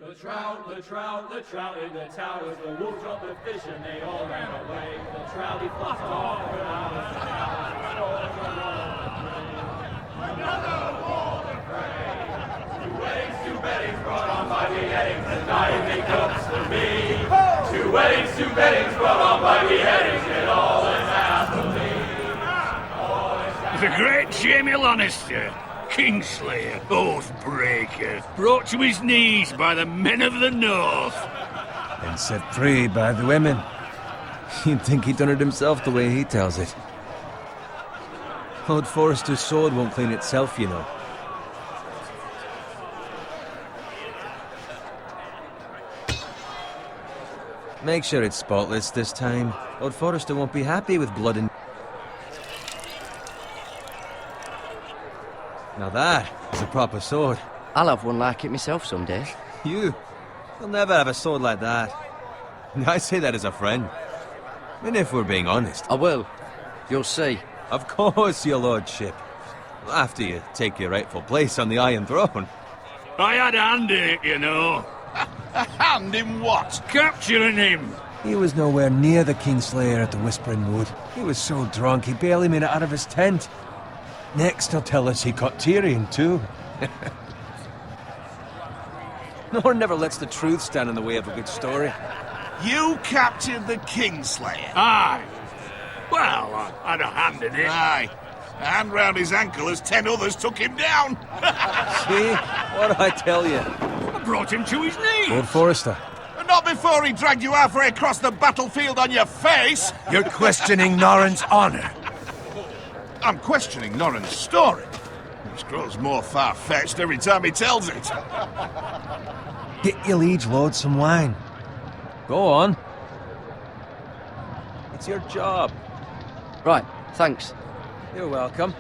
The trout in the towers, the wolves dropped the fish and they all ran away. The trouty flopped off and out of the another war of fray. Two weddings brought on by beheadings, and night they comes to me. Two weddings brought on by beheadings, and all is happily. The great Jaime Lannister, Kingslayer, Oathbreaker, brought to his knees by the men of the North. And set free by the women. You'd think he'd done it himself the way he tells it. Lord Forrester's sword won't clean itself, you know. Make sure it's spotless this time. Lord Forrester won't be happy with blood and... Now that is a proper sword. I'll have one like it myself someday. You'll never have a sword like that. I say that as a friend. And if we're being honest. I will. You'll see. Of course, your lordship. After you take your rightful place on the Iron Throne. I had a hand in it, you know. A hand in what? Capturing him. He was nowhere near the Kingslayer at the Whispering Wood. He was so drunk he barely made it out of his tent. Next he'll tell us he caught Tyrion too. No one never lets the truth stand in the way of a good story. You captured the Kingslayer? Aye. Well, I had a hand in it. Aye. A hand round his ankle as 10 others took him down. See? What did I tell you? I brought him to his knees. Lord Forrester. And not before he dragged you halfway across the battlefield on your face. You're questioning Norrin's honor. I'm questioning Norrin's story, which grows more far-fetched every time he tells it. Get your liege lord some wine. Go on. It's your job. Right, thanks. You're welcome.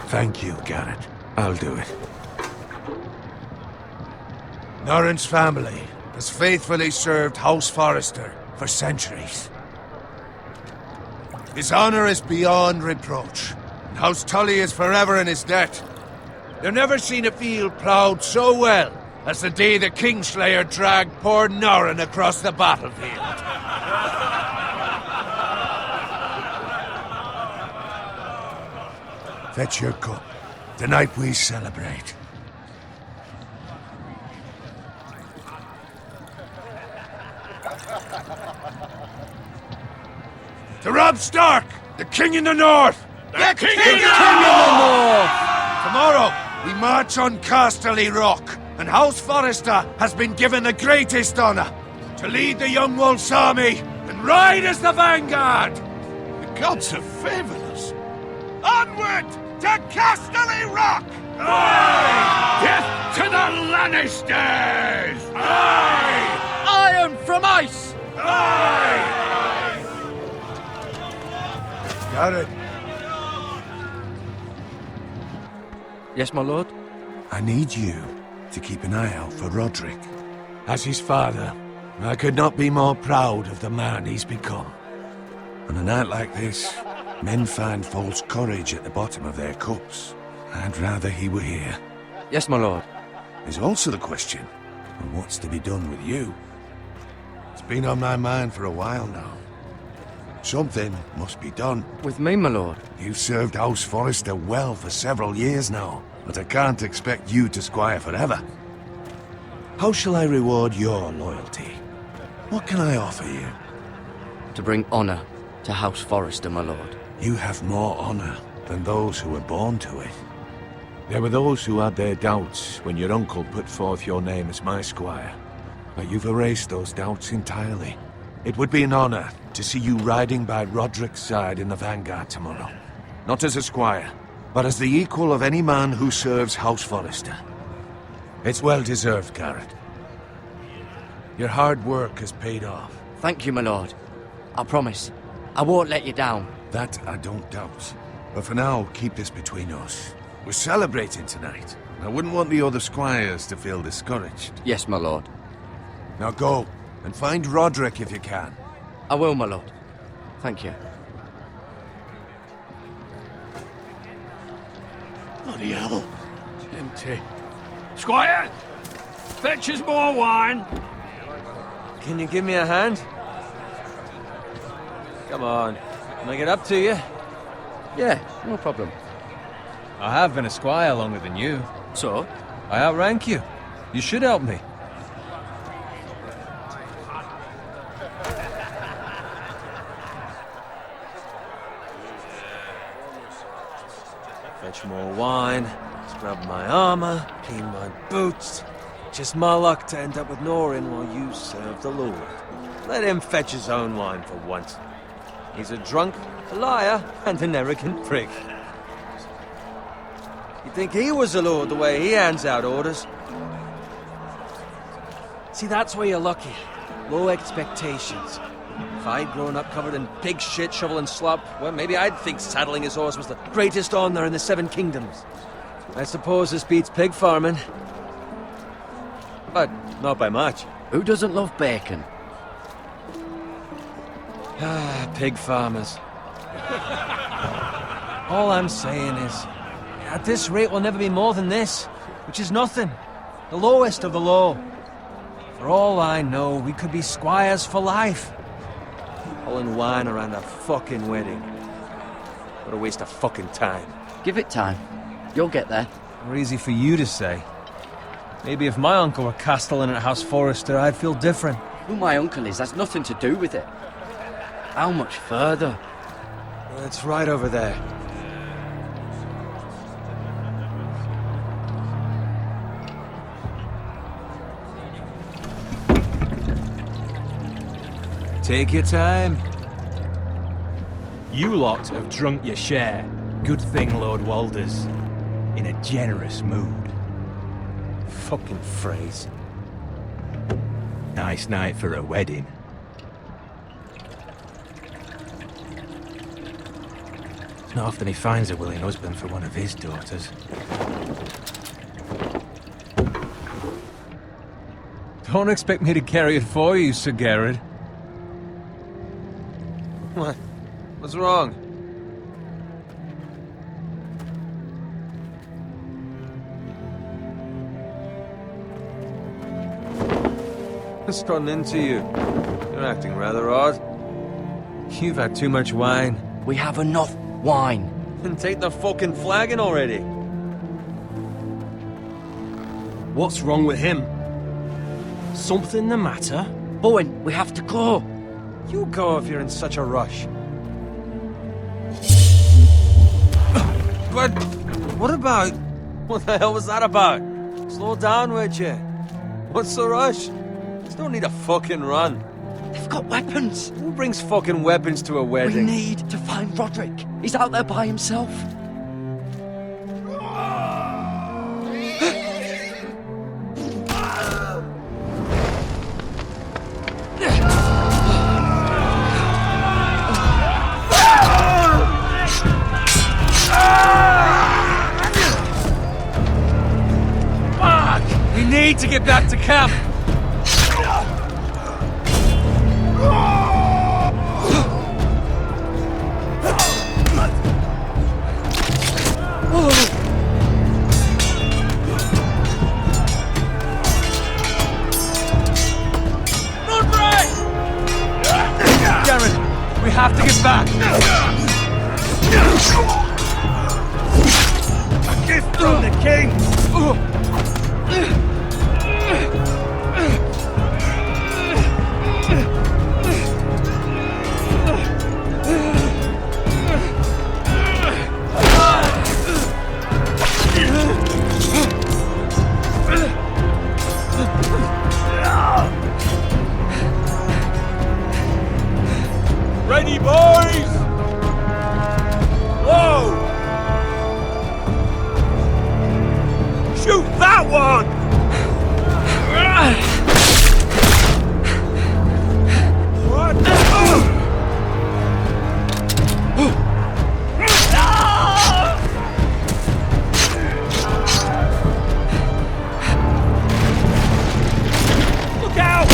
Thank you, Gared. I'll do it. Norrin's family has faithfully served House Forrester for centuries. His honor is beyond reproach, and House Tully is forever in his debt. They've never seen a field ploughed so well as the day the Kingslayer dragged poor Norrin across the battlefield. Fetch your cup. Tonight we celebrate. To Robb Stark, the King in the North! The King in in the North! Tomorrow, we march on Casterly Rock, and House Forrester has been given the greatest honor to lead the Young Wolf's army and ride as the vanguard! The gods have favored us. Onward to Casterly Rock! Aye! Death to the Lannisters! Aye! Iron from ice! Aye! Gared, Yes, my lord? I need you to keep an eye out for Roderick. As his father, I could not be more proud of the man he's become. On a night like this, men find false courage at the bottom of their cups. I'd rather he were here. Yes, my lord. There's also the question of what's to be done with you. It's been on my mind for a while now. Something must be done. With me, my lord? You've served House Forrester well for several years now, but I can't expect you to squire forever. How shall I reward your loyalty? What can I offer you? To bring honor to House Forrester, my lord. You have more honor than those who were born to it. There were those who had their doubts when your uncle put forth your name as my squire, but you've erased those doubts entirely. It would be an honor to see you riding by Roderick's side in the vanguard tomorrow. Not as a squire, but as the equal of any man who serves House Forrester. It's well deserved, Gared. Your hard work has paid off. Thank you, my lord. I promise. I won't let you down. That I don't doubt. But for now, keep this between us. We're celebrating tonight. I wouldn't want the other squires to feel discouraged. Yes, my lord. Now go, and find Roderick if you can. I will, my lord. Thank you. Bloody hell. Empty. Squire! Fetch us more wine. Can you give me a hand? Come on. Can I get up to you? Yeah, no problem. I have been a squire longer than you. So? I outrank you. You should help me. Fetch more wine, scrub my armor, clean my boots. Just my luck to end up with Norin while you serve the Lord. Let him fetch his own wine for once. He's a drunk, a liar, and an arrogant prick. You'd think he was a lord the way he hands out orders. See, that's where you're lucky. Low expectations. If I'd grown up covered in pig shit, shovel and slop, well, maybe I'd think saddling his horse was the greatest honor in the Seven Kingdoms. I suppose this beats pig farming. But not by much. Who doesn't love bacon? Ah, pig farmers. All I'm saying is, at this rate we'll never be more than this, which is nothing. The lowest of the low. For all I know, we could be squires for life. Pulling wine around a fucking wedding. What a waste of fucking time. Give it time. You'll get there. More easy for you to say. Maybe if my uncle were castellan at House Forrester, I'd feel different. Who my uncle is has nothing to do with it. How much further? It's right over there. Take your time. You lot have drunk your share. Good thing Lord Walder's in a generous mood. Fucking phrase. Nice night for a wedding. It's not often he finds a willing husband for one of his daughters. Don't expect me to carry it for you, Sir Gared. What? What's wrong? What's gotten into you? You're acting rather odd. You've had too much wine. We have enough wine. Then take the fucking flagon already. What's wrong with him? Something the matter? Bowen, we have to go. You go if you're in such a rush. But what about... What the hell was that about? Slow down, would you? What's the rush? There's no need to fucking run. They've got weapons. Who brings fucking weapons to a We wedding? need to find Roderick. He's out there by himself. We need to get back to camp. Gared, we have to get back. A gift from the king. Ready, boys! Whoa! Shoot that one! What? Look out!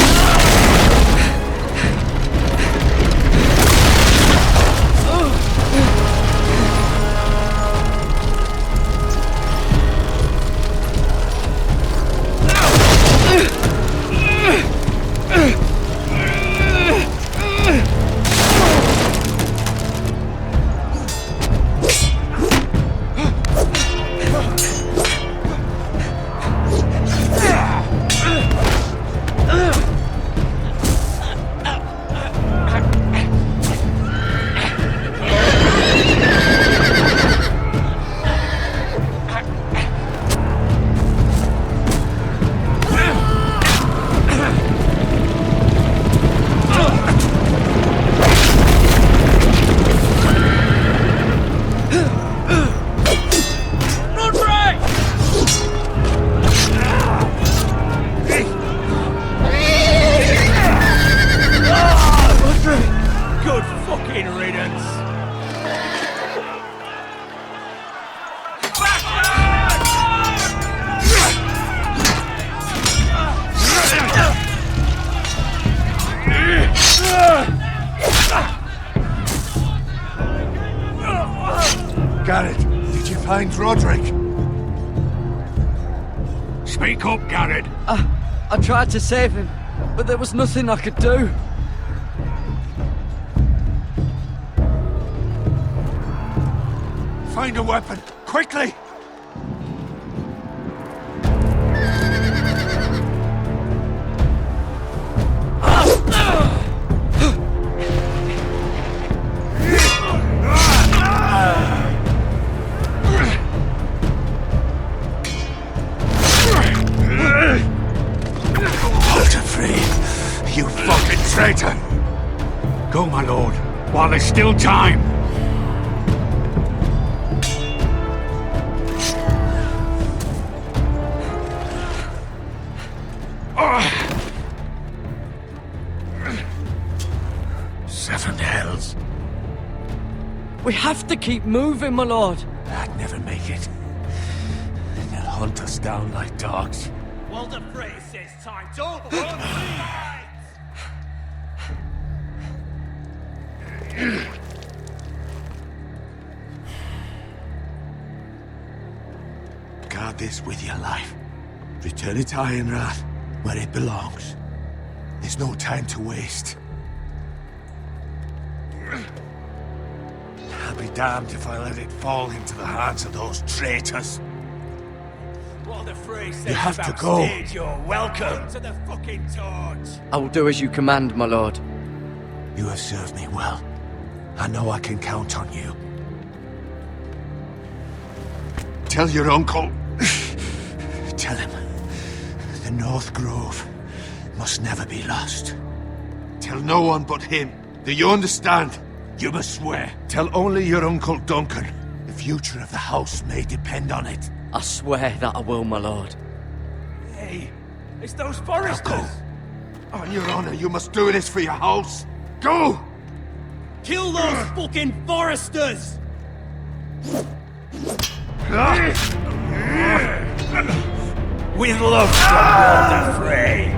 Gared, did you find Roderick? Speak up, Gared. I tried to save him, but there was nothing I could do. Find a weapon, quickly! You fucking traitor! Go, my lord, while there's still time. Seven hells. We have to keep moving, my lord. I'd never make it. They'll hunt us down like dogs. Walder Frey says time to run. Guard this with your life. Return it to Irorath, where it belongs. There's no time to waste. I'll be damned if I let it fall into the hands of those traitors. Walder Frey says You have to about go. stage, you're welcome to the fucking torch. I will do as you command, my lord. You have served me well. I know I can count on you. Tell your uncle. Tell him. The North Grove must never be lost. Tell no one but him. Do you understand? You must swear. Tell only your Uncle Duncan. The future of the house may depend on it. I swear that I will, my lord. Hey, it's those Forresters. Go. On your honor, you must do this for your house. Go! Kill those fucking Forresters! With love from Walder Frey.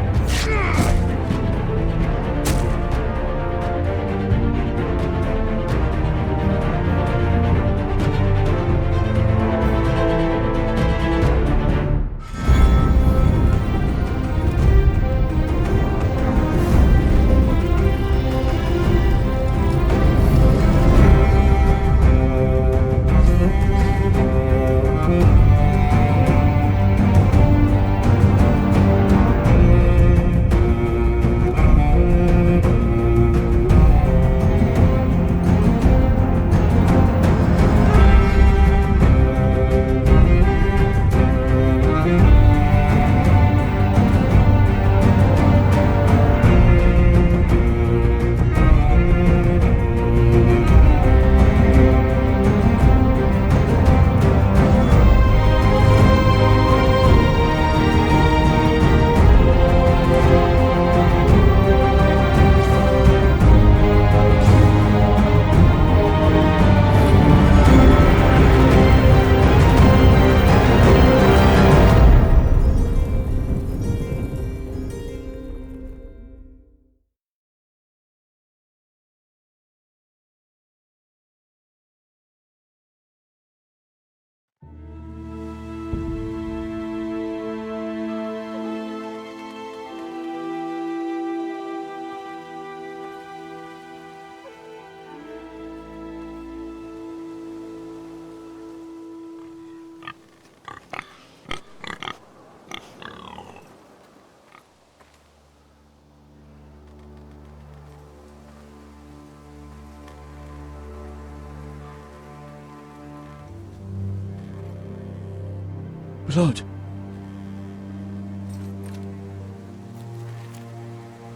Blood.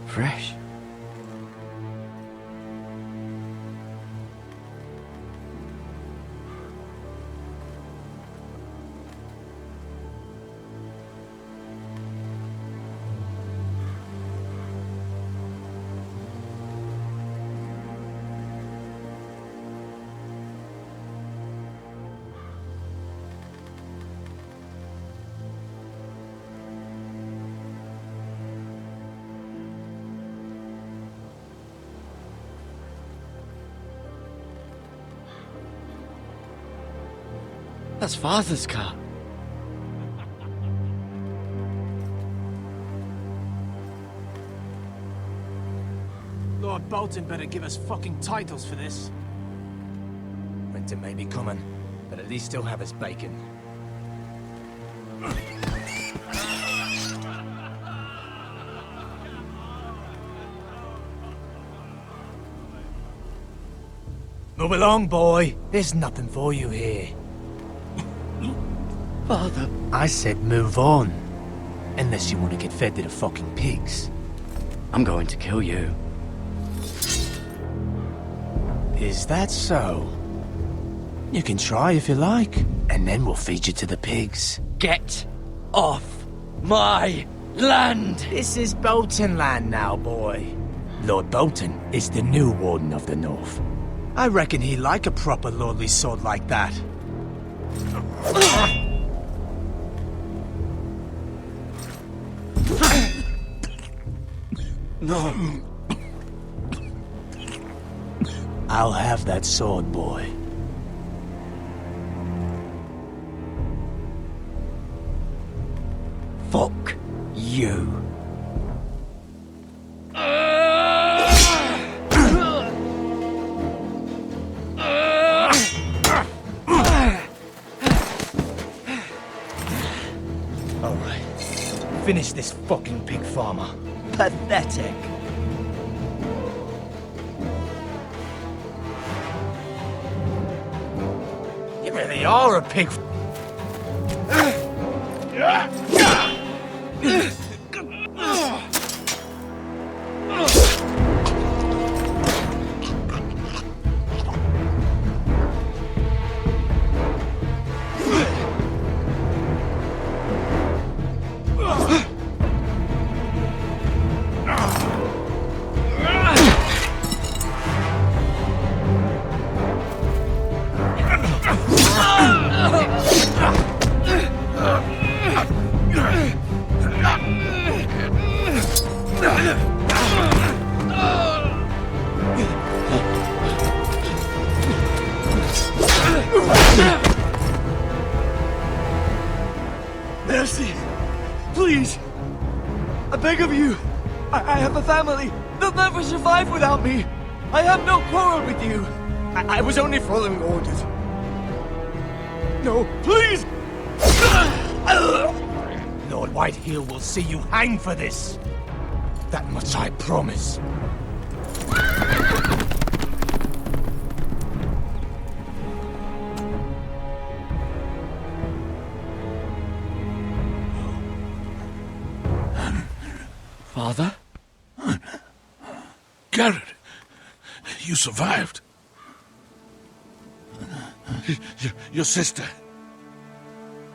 Fresh. That's Father's car. Lord Bolton better give us fucking titles for this. Winter may be coming, but at least he'll have his bacon. Move along, boy. There's nothing for you here. Father. I said move on. Unless you want to get fed to the fucking pigs. I'm going to kill you. Is that so? You can try if you like, and then we'll feed you to the pigs. Get off my land! This is Bolton land now, boy. Lord Bolton is the new Warden of the North. I reckon he'd like a proper lordly sword like that. No. I'll have that sword, boy. Fuck you. Alright. Finish this fucking pig farmer. Pathetic. You really are a pig. Mercy! Please! I beg of you! I have a family! They'll never survive without me! I have no quarrel with you! I was only following orders. No, please! Lord Whitehill will see you hang for this. That much I promise. Father? Gared, you survived. Your sister.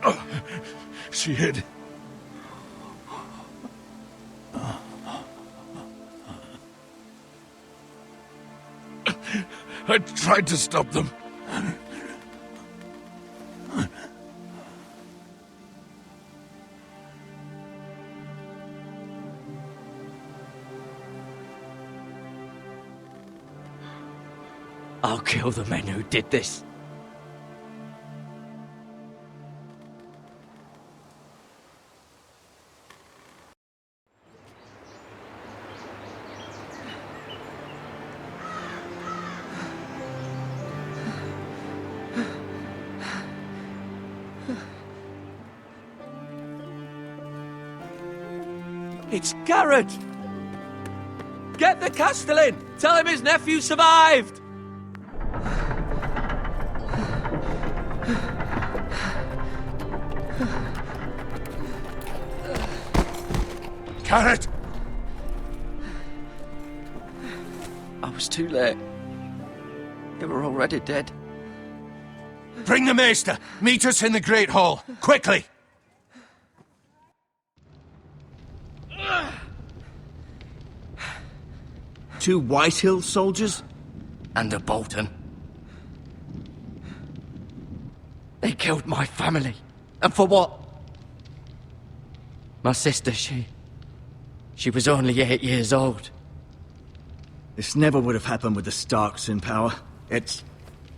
Oh, she hid. I tried to stop them. I'll kill the men who did this. It's Gared! Get the Castellan! Tell him his nephew survived! Gared! I was too late. They were already dead. Bring the Maester! Meet us in the Great Hall! Quickly! Two Whitehill soldiers? And a Bolton. They killed my family. And for what? My sister, she was only 8 years old. This never would have happened with the Starks in power. It's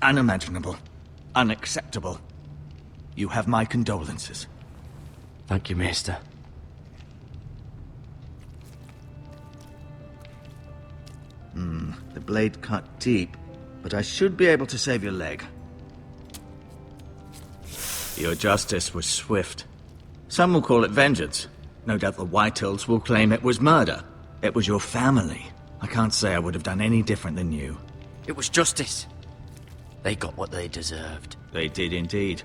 unimaginable. Unacceptable. you have my condolences. Thank you, Maester. The blade cut deep, but I should be able to save your leg. Your justice was swift. Some will call it vengeance. No doubt the Whitehills will claim it was murder. It was your family. I can't say I would have done any different than you. It was justice. They got what they deserved. They did indeed.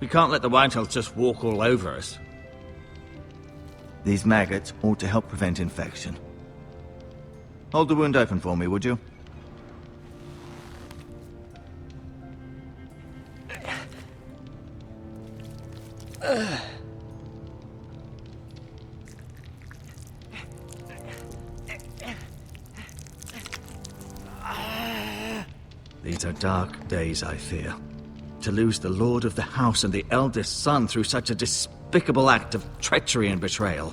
We can't let the Whitehills just walk all over us. These maggots ought to help prevent infection. Hold the wound open for me, would you? These are dark days, I fear. To lose the lord of the house and the eldest son through such a despicable act of treachery and betrayal.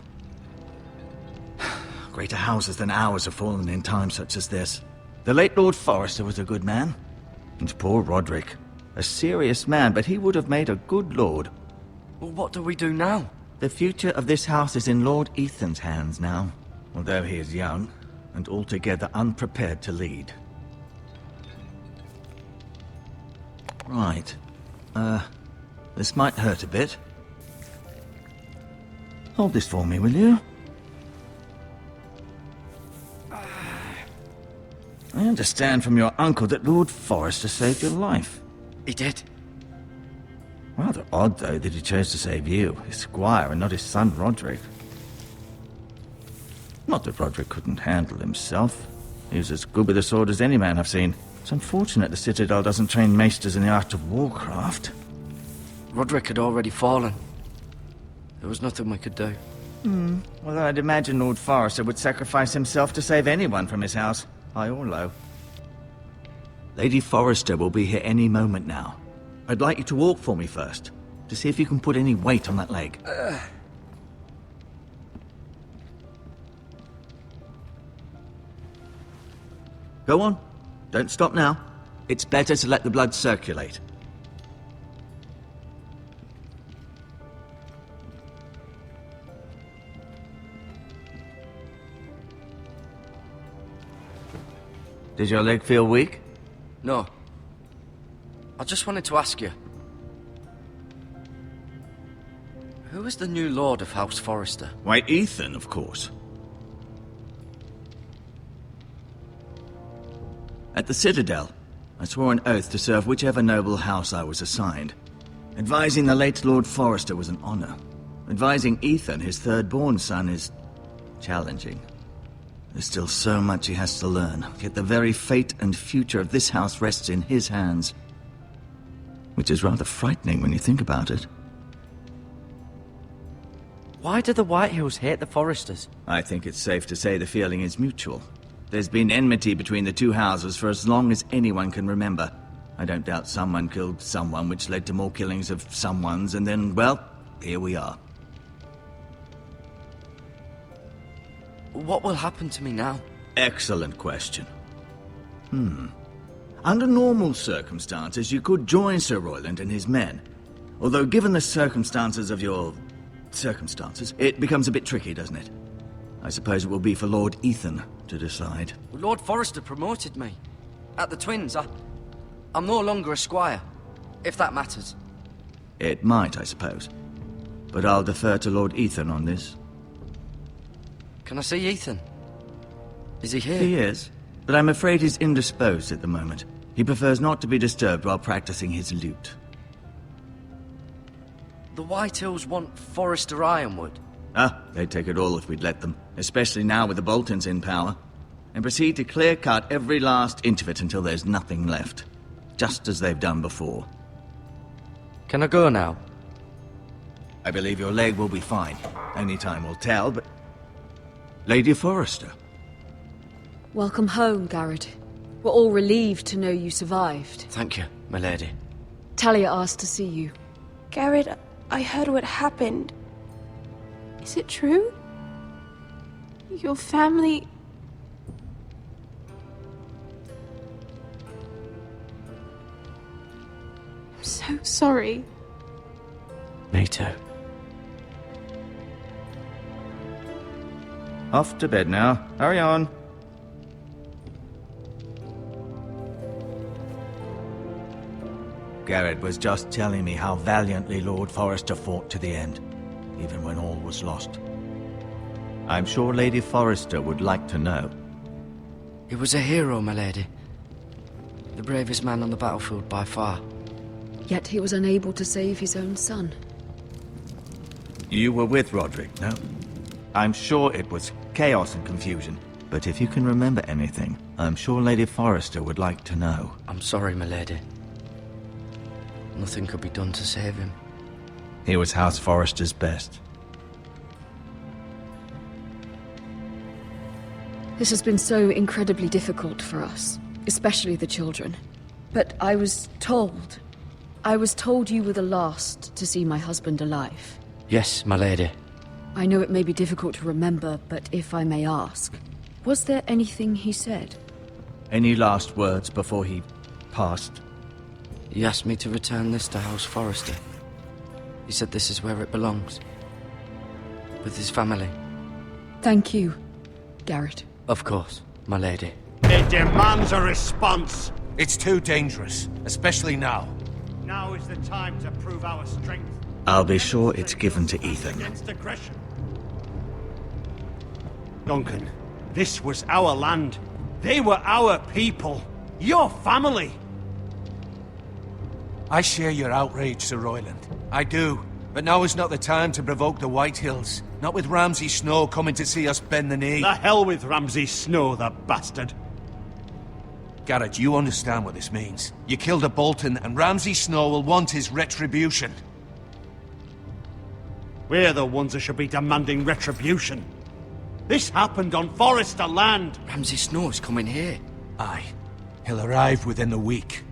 Greater houses than ours have fallen in times such as this. The late Lord Forrester was a good man. And poor Roderick. A serious man, but he would have made a good lord. Well, what do we do now? The future of this house is in Lord Ethan's hands now. Although he is young, and altogether unprepared to lead. Right. This might hurt a bit. Hold this for me, will you? I understand from your uncle that Lord Forrester saved your life. He did. Rather odd, though, that he chose to save you, his squire, and not his son Roderick. Not that Roderick couldn't handle himself. He was as good with a sword as any man I've seen. It's unfortunate the Citadel doesn't train maesters in the art of warcraft. Roderick had already fallen. There was nothing we could do. Well, I'd imagine Lord Forrester would sacrifice himself to save anyone from his house, high or low. Lady Forrester will be here any moment now. I'd like you to walk for me first, to see if you can put any weight on that leg. Go on. Don't stop now. It's better to let the blood circulate. Does your leg feel weak? No. I just wanted to ask you. Who is the new Lord of House Forrester? Why, Ethan, of course. At the Citadel, I swore an oath to serve whichever noble house I was assigned. Advising the late Lord Forrester was an honor. Advising Ethan, his third-born son, is challenging. There's still so much he has to learn, yet the very fate and future of this house rests in his hands. Which is rather frightening when you think about it. Why do the Whitehills hate the Forresters? I think it's safe to say the feeling is mutual. There's been enmity between the two houses for as long as anyone can remember. I don't doubt someone killed someone, which led to more killings of someones, and then, well, here we are. What will happen to me now? Excellent question. Under normal circumstances, you could join Sir Royland and his men. Although, given the circumstances of your circumstances, it becomes a bit tricky, doesn't it? I suppose it will be for Lord Ethan to decide. Lord Forrester promoted me. At the Twins, I'm no longer a squire, if that matters. It might, I suppose. But I'll defer to Lord Ethan on this. Can I see Ethan? Is he here? He is, but I'm afraid he's indisposed at the moment. He prefers not to be disturbed while practicing his lute. The Whitehills want Forrester Ironwood. They'd take it all if we'd let them, especially now with the Boltons in power, and proceed to clear-cut every last inch of it until there's nothing left, just as they've done before. Can I go now? I believe your leg will be fine. Only time will tell, but... Lady Forrester. Welcome home, Gared. We're all relieved to know you survived. Thank you, my lady. Talia asked to see you. Gared, I heard what happened. Is it true? Your family... I'm so sorry. Me too. Off to bed now. Hurry on. Gared was just telling me how valiantly Lord Forrester fought to the end, even when all was lost. I'm sure Lady Forrester would like to know. He was a hero, my lady. The bravest man on the battlefield by far. Yet he was unable to save his own son. You were with Roderick, no? I'm sure it was chaos and confusion. But if you can remember anything, I'm sure Lady Forrester would like to know. I'm sorry, my lady. Nothing could be done to save him. He was House Forrester's best. This has been so incredibly difficult for us, especially the children. But I was told you were the last to see my husband alive. Yes, my lady. I know it may be difficult to remember, but if I may ask, was there anything he said? Any last words before he passed? He asked me to return this to House Forrester. He said this is where it belongs. With his family. Thank you, Gared. Of course, my lady. It demands a response. It's too dangerous, especially now. Now is the time to prove our strength. I'll be sure it's given to Ethan. Against aggression. Duncan, this was our land. They were our people. Your family. I share your outrage, Sir Royland. I do. But now is not the time to provoke the Whitehills. Not with Ramsay Snow coming to see us bend the knee. The hell with Ramsay Snow, the bastard. Gared, you understand what this means. You killed a Bolton, and Ramsay Snow will want his retribution. We're the ones that should be demanding retribution. This happened on Forrester land. Ramsay Snow is coming here. Aye. He'll arrive within a week.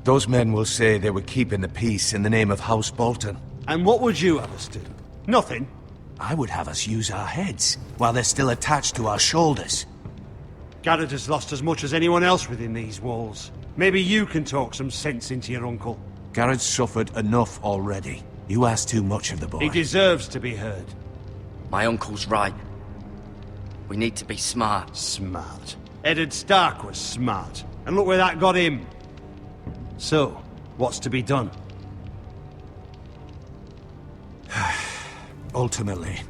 Those men will say they were keeping the peace in the name of House Bolton. And what would you have us do? Nothing. I would have us use our heads, while they're still attached to our shoulders. Gared has lost as much as anyone else within these walls. Maybe you can talk some sense into your uncle. Gared's suffered enough already. You ask too much of the boy. He deserves to be heard. My uncle's right. We need to be smart. Smart. Eddard Stark was smart. And look where that got him. So, what's to be done? Ultimately,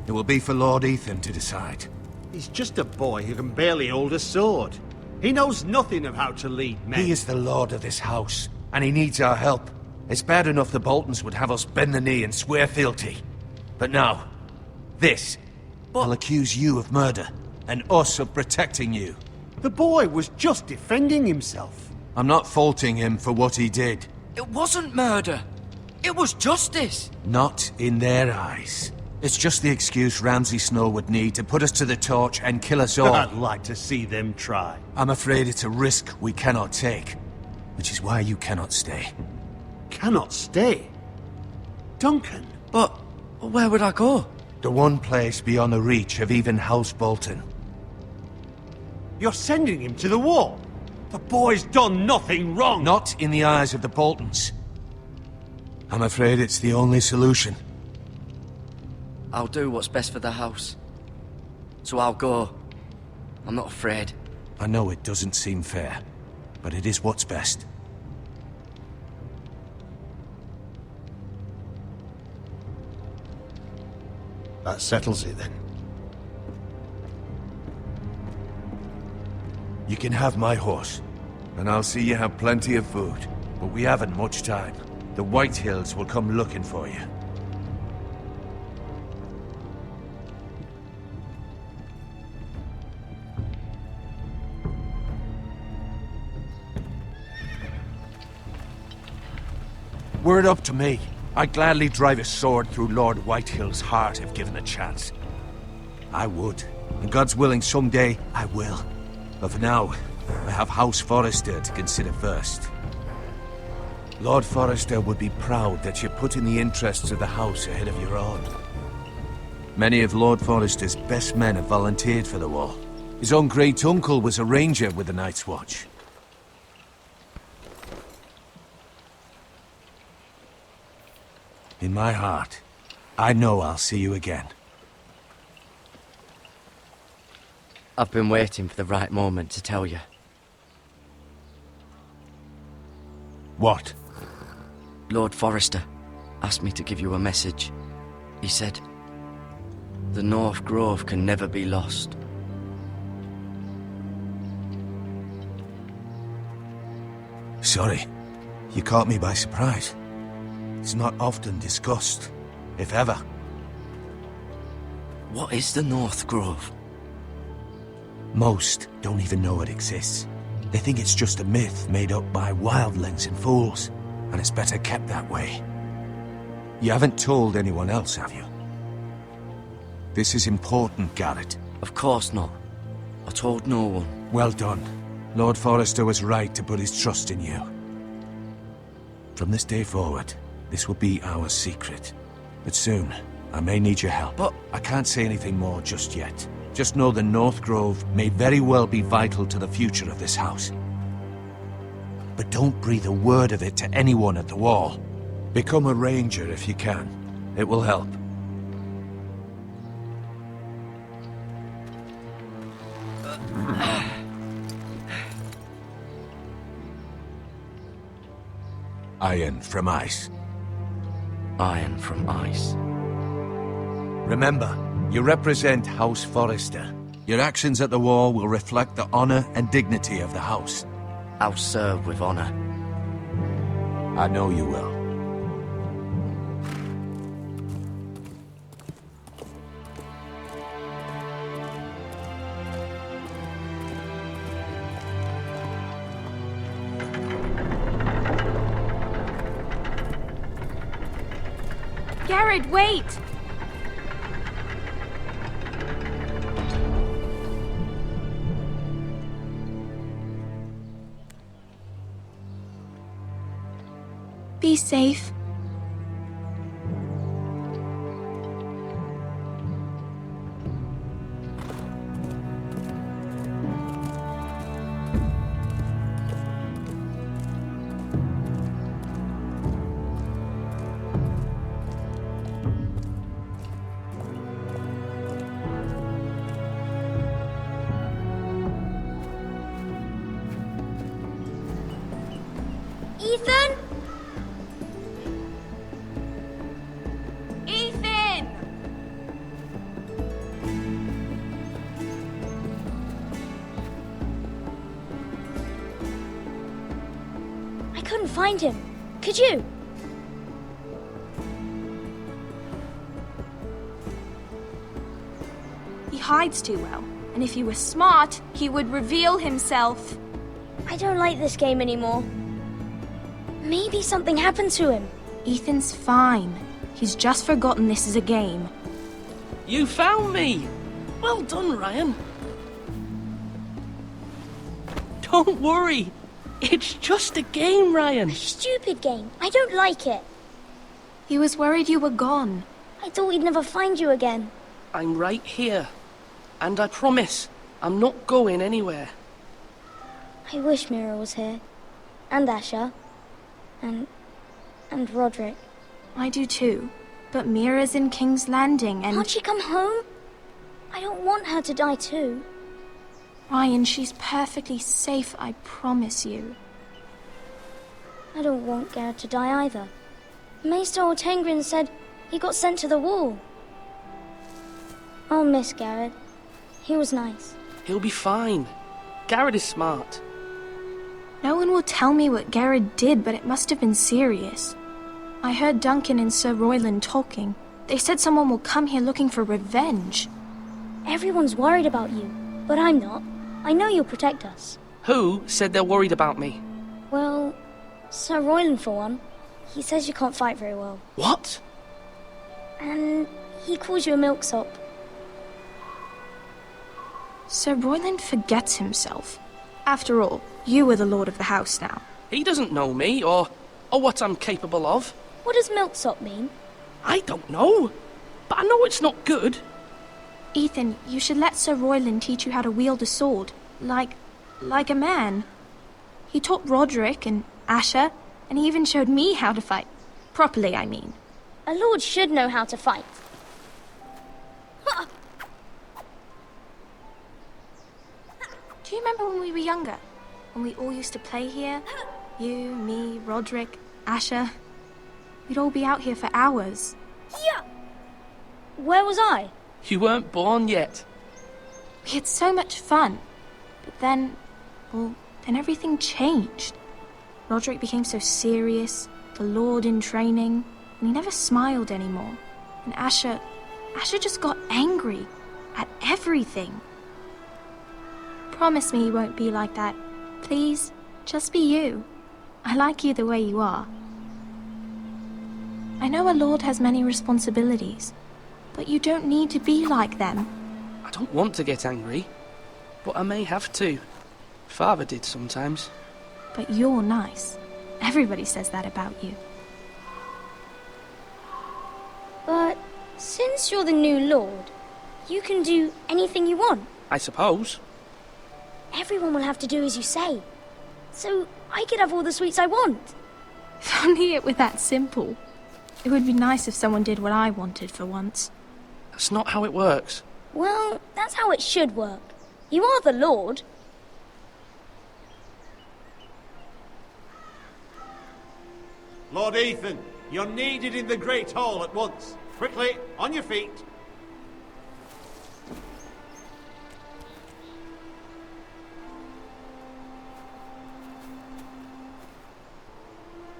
it will be for Lord Ethan to decide. He's just a boy who can barely hold a sword. He knows nothing of how to lead men. He is the lord of this house, and he needs our help. It's bad enough the Boltons would have us bend the knee and swear fealty. But now, this. I'll accuse you of murder, and us of protecting you. The boy was just defending himself. I'm not faulting him for what he did. It wasn't murder. It was justice. Not in their eyes. It's just the excuse Ramsay Snow would need to put us to the torch and kill us all. I'd like to see them try. I'm afraid it's a risk we cannot take, which is why you cannot stay. Cannot stay? Duncan? But where would I go? The one place beyond the reach of even House Bolton. You're sending him to the wall? The boy's done nothing wrong! Not in the eyes of the Boltons. I'm afraid it's the only solution. I'll do what's best for the house. So I'll go. I'm not afraid. I know it doesn't seem fair, but it is what's best. That settles it then. You can have my horse, and I'll see you have plenty of food. But we haven't much time. The Whitehills will come looking for you. Were it up to me, I'd gladly drive a sword through Lord Whitehill's heart if given a chance. I would. And God's willing, someday I will. But for now, I have House Forrester to consider first. Lord Forrester would be proud that you're putting the interests of the house ahead of your own. Many of Lord Forrester's best men have volunteered for the war. His own great-uncle was a ranger with the Night's Watch. in my heart, I know I'll see you again. I've been waiting for the right moment to tell you. What? Lord Forrester asked me to give you a message. He said, the North Grove can never be lost. Sorry, you caught me by surprise. It's not often discussed, if ever. What is the North Grove? Most don't even know it exists. They think it's just a myth made up by wildlings and fools, and it's better kept that way. You haven't told anyone else, have you? This is important, Gared. Of course not. I told no one. Well done. Lord Forrester was right to put his trust in you. From this day forward, this will be our secret. But soon, I may need your help. But I can't say anything more just yet. Just know the North Grove may very well be vital to the future of this house. But don't breathe a word of it to anyone at the Wall. Become a ranger if you can. It will help. Iron from ice. Iron from ice. Remember, you represent House Forrester. Your actions at the Wall will reflect the honor and dignity of the house. I'll serve with honor. I know you will. Gared, wait! Be safe. Ethan? Ethan! I couldn't find him. Could you? He hides too well, and if he were smart, he would reveal himself. I don't like this game anymore. Maybe something happened to him. Ethan's fine. He's just forgotten this is a game. You found me! Well done, Ryan. Don't worry. It's just a game, Ryan. A stupid game. I don't like it. He was worried you were gone. I thought we'd never find you again. I'm right here. And I promise, I'm not going anywhere. I wish Mira was here. And Asher. And Roderick. I do too. But Mira's in King's Landing and... Can't she come home? I don't want her to die too. Ryan, she's perfectly safe, I promise you. I don't want Gared to die either. Maester Ortengrin said he got sent to the Wall. I'll miss Gared. He was nice. He'll be fine. Gared is smart. No one will tell me what Gared did, but it must have been serious. I heard Duncan and Sir Royland talking. They said someone will come here looking for revenge. Everyone's worried about you, but I'm not. I know you'll protect us. Who said they're worried about me? Well, Sir Royland for one. He says you can't fight very well. What? And he calls you a milksop. Sir Royland forgets himself. After all, you are the lord of the house now. He doesn't know me, or what I'm capable of. What does milksop mean? I don't know, but I know it's not good. Ethan, you should let Sir Royland teach you how to wield a sword. Like a man. He taught Roderick and Asher, and he even showed me how to fight. Properly, I mean. A lord should know how to fight. Do you remember when we were younger? When we all used to play here? You, me, Roderick, Asher. We'd all be out here for hours. Yeah. Where was I? You weren't born yet. We had so much fun. But then, well, then everything changed. Roderick became so serious, the Lord in training, and he never smiled anymore. And Asher just got angry at everything. Promise me you won't be like that. Please, just be you. I like you the way you are. I know a lord has many responsibilities, but you don't need to be like them. I don't want to get angry, but I may have to. Father did sometimes. But you're nice. Everybody says that about you. But since you're the new lord, you can do anything you want. I suppose. Everyone will have to do as you say. So I could have all the sweets I want. If only it were that simple. It would be nice if someone did what I wanted for once. That's not how it works. Well, that's how it should work. You are the lord. Lord Ethan, you're needed in the Great Hall at once. Quickly, on your feet.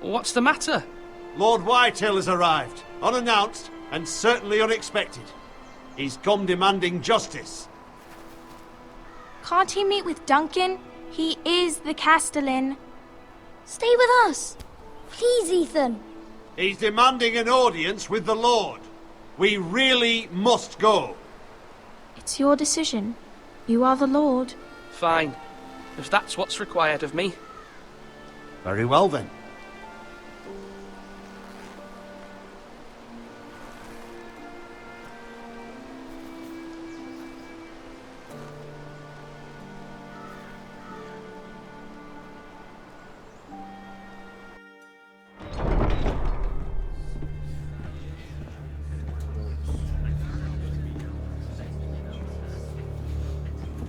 What's the matter? Lord Whitehill has arrived, unannounced and certainly unexpected. He's come demanding justice. Can't he meet with Duncan? He is the Castellan. Stay with us. Please, Ethan. He's demanding an audience with the Lord. We really must go. It's your decision. You are the Lord. Fine. If that's what's required of me. Very well then.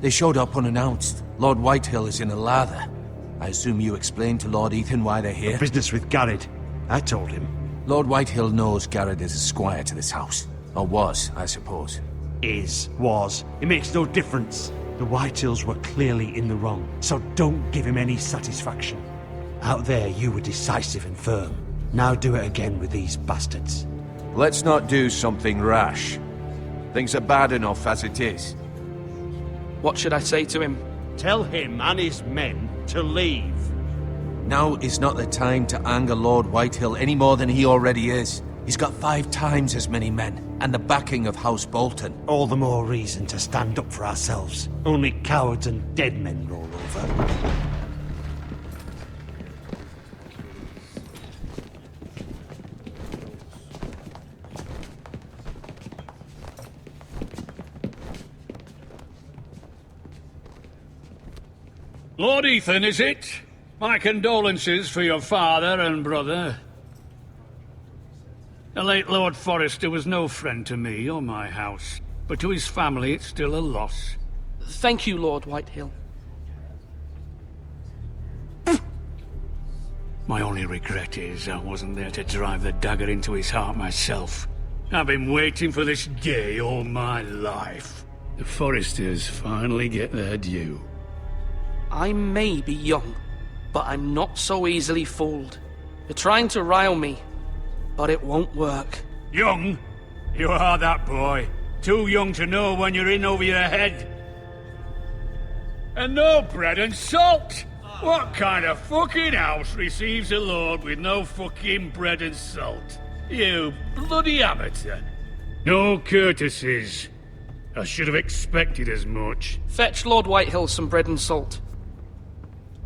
They showed up unannounced. Lord Whitehill is in a lather. I assume you explained to Lord Ethan why they're here? Business with Gared. I told him. Lord Whitehill knows Gared is a squire to this house. Or was, I suppose. Was. It makes no difference. The Whitehills were clearly in the wrong, so don't give him any satisfaction. Out there, you were decisive and firm. Now do it again with these bastards. Let's not do something rash. Things are bad enough as it is. What should I say to him? Tell him and his men to leave. Now is not the time to anger Lord Whitehill any more than he already is. He's got 5 times as many men, and the backing of House Bolton. All the more reason to stand up for ourselves. Only cowards and dead men roll over. Lord Ethan, is it? My condolences for your father and brother. The late Lord Forrester was no friend to me or my house, but to his family it's still a loss. Thank you, Lord Whitehill. My only regret is I wasn't there to drive the dagger into his heart myself. I've been waiting for this day all my life. The Forresters finally get their due. I may be young, but I'm not so easily fooled. You're trying to rile me, but it won't work. Young? You are that boy. Too young to know when you're in over your head. And no bread and salt! What kind of fucking house receives a lord with no fucking bread and salt? You bloody amateur. No courtesies. I should have expected as much. Fetch Lord Whitehill some bread and salt.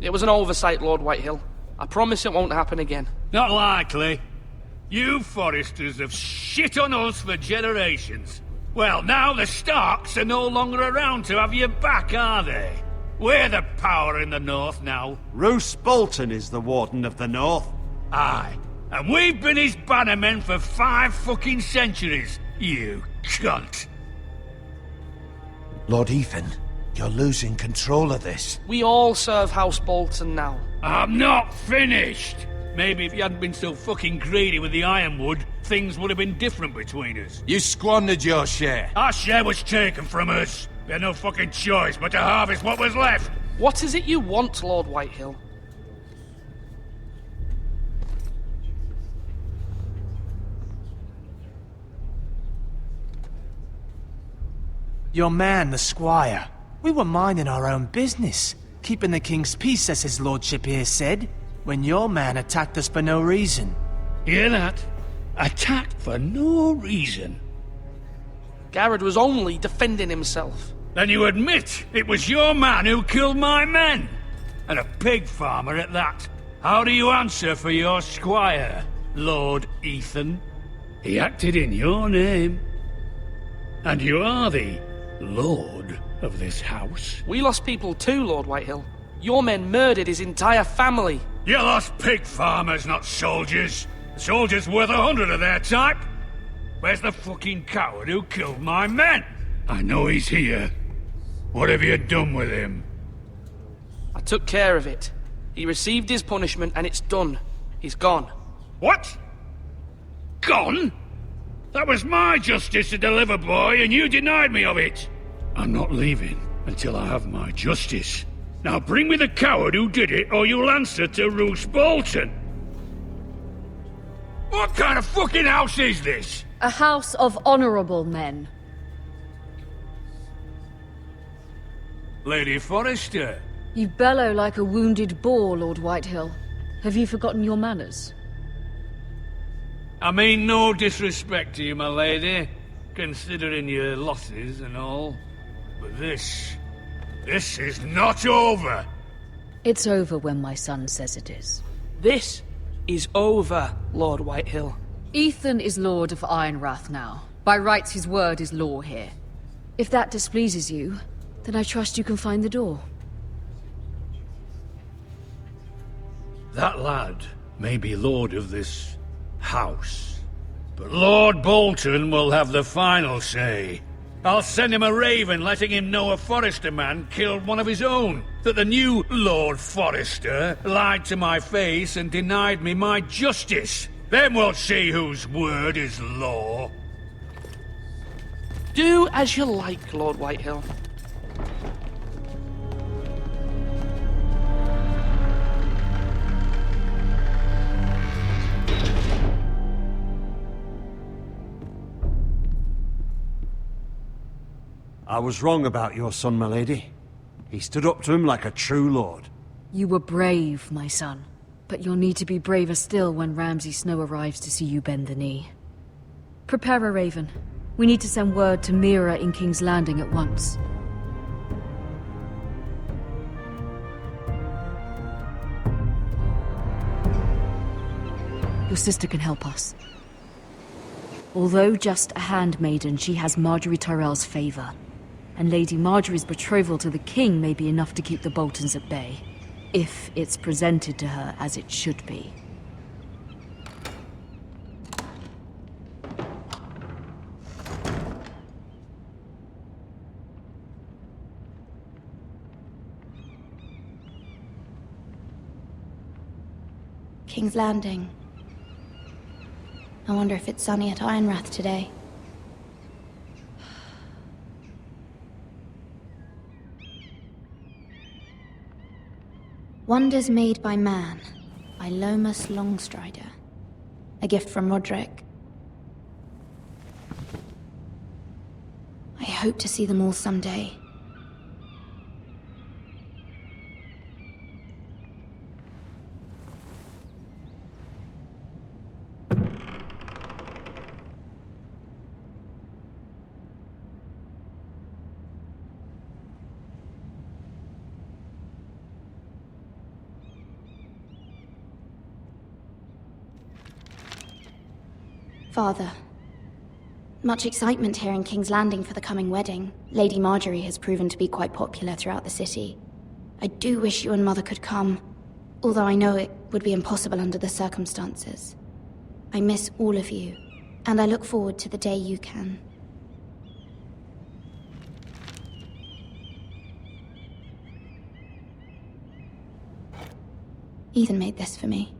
It was an oversight, Lord Whitehill. I promise it won't happen again. Not likely. You Forresters have shit on us for generations. Well, now the Starks are no longer around to have your back, are they? We're the power in the north now. Roose Bolton is the Warden of the North. Aye, And we've been his bannermen for 5 fucking centuries, you cunt. Lord Ethan, you're losing control of this. We all serve House Bolton now. I'm not finished! Maybe if you hadn't been so fucking greedy with the ironwood, things would have been different between us. You squandered your share. Our share was taken from us. We had no fucking choice but to harvest what was left. What is it you want, Lord Whitehill? Your man, the squire. We were minding our own business, keeping the king's peace, as his lordship here said, when your man attacked us for no reason. Hear that? Attacked for no reason. Gared was only defending himself. Then you admit it was your man who killed my men? And a pig farmer at that. How do you answer for your squire, Lord Ethan? He acted in your name. And you are the lord of this house. We lost people too, Lord Whitehill. Your men murdered his entire family. You lost pig farmers, not soldiers. Soldiers worth 100 of their type. Where's the fucking coward who killed my men? I know he's here. What have you done with him? I took care of it. He received his punishment and it's done. He's gone. What? Gone? That was my justice to deliver, boy, and you denied me of it. I'm not leaving until I have my justice. Now bring me the coward who did it, or you'll answer to Roose Bolton. What kind of fucking house is this? A house of honorable men. Lady Forrester. You bellow like a wounded boar, Lord Whitehill. Have you forgotten your manners? I mean no disrespect to you, my lady, considering your losses and all. But this is not over. It's over when my son says it is. This is over, Lord Whitehill. Ethan is Lord of Irorath now. By rights, his word is law here. If that displeases you, then I trust you can find the door. That lad may be lord of this house, but Lord Bolton will have the final say. I'll send him a raven letting him know a Forrester man killed one of his own, that the new Lord Forrester lied to my face and denied me my justice. Then we'll see whose word is law. Do as you like, Lord Whitehill. I was wrong about your son, my lady. He stood up to him like a true lord. You were brave, my son. But you'll need to be braver still when Ramsay Snow arrives to see you bend the knee. Prepare a raven. We need to send word to Mira in King's Landing at once. Your sister can help us. Although just a handmaiden, she has Margery Tyrell's favor. And Lady Margery's betrothal to the king may be enough to keep the Boltons at bay. If it's presented to her as it should be. King's Landing. I wonder if it's sunny at Irorath today. Wonders Made by Man, by Lomas Longstrider. A gift from Roderick. I hope to see them all someday. Father. Much excitement here in King's Landing for the coming wedding. Lady Margery has proven to be quite popular throughout the city. I do wish you and Mother could come, although I know it would be impossible under the circumstances. I miss all of you, and I look forward to the day you can. Ethan made this for me.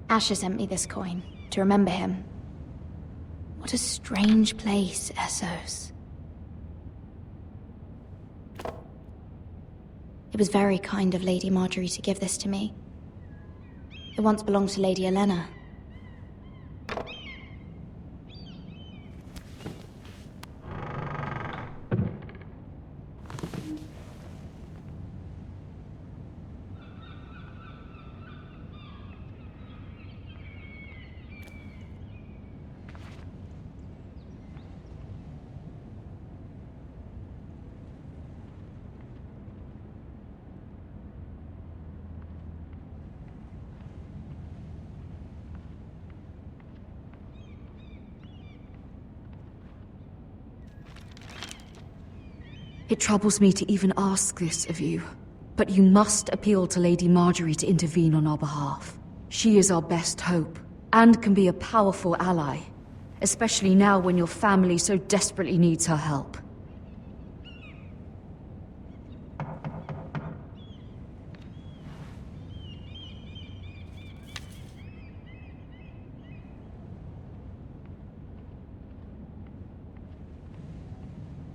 Asher sent me this coin to remember him. What a strange place, Essos. It was very kind of Lady Margery to give this to me. It once belonged to Lady Olenna. It troubles me to even ask this of you, but you must appeal to Lady Margery to intervene on our behalf. She is our best hope, and can be a powerful ally, especially now when your family so desperately needs her help.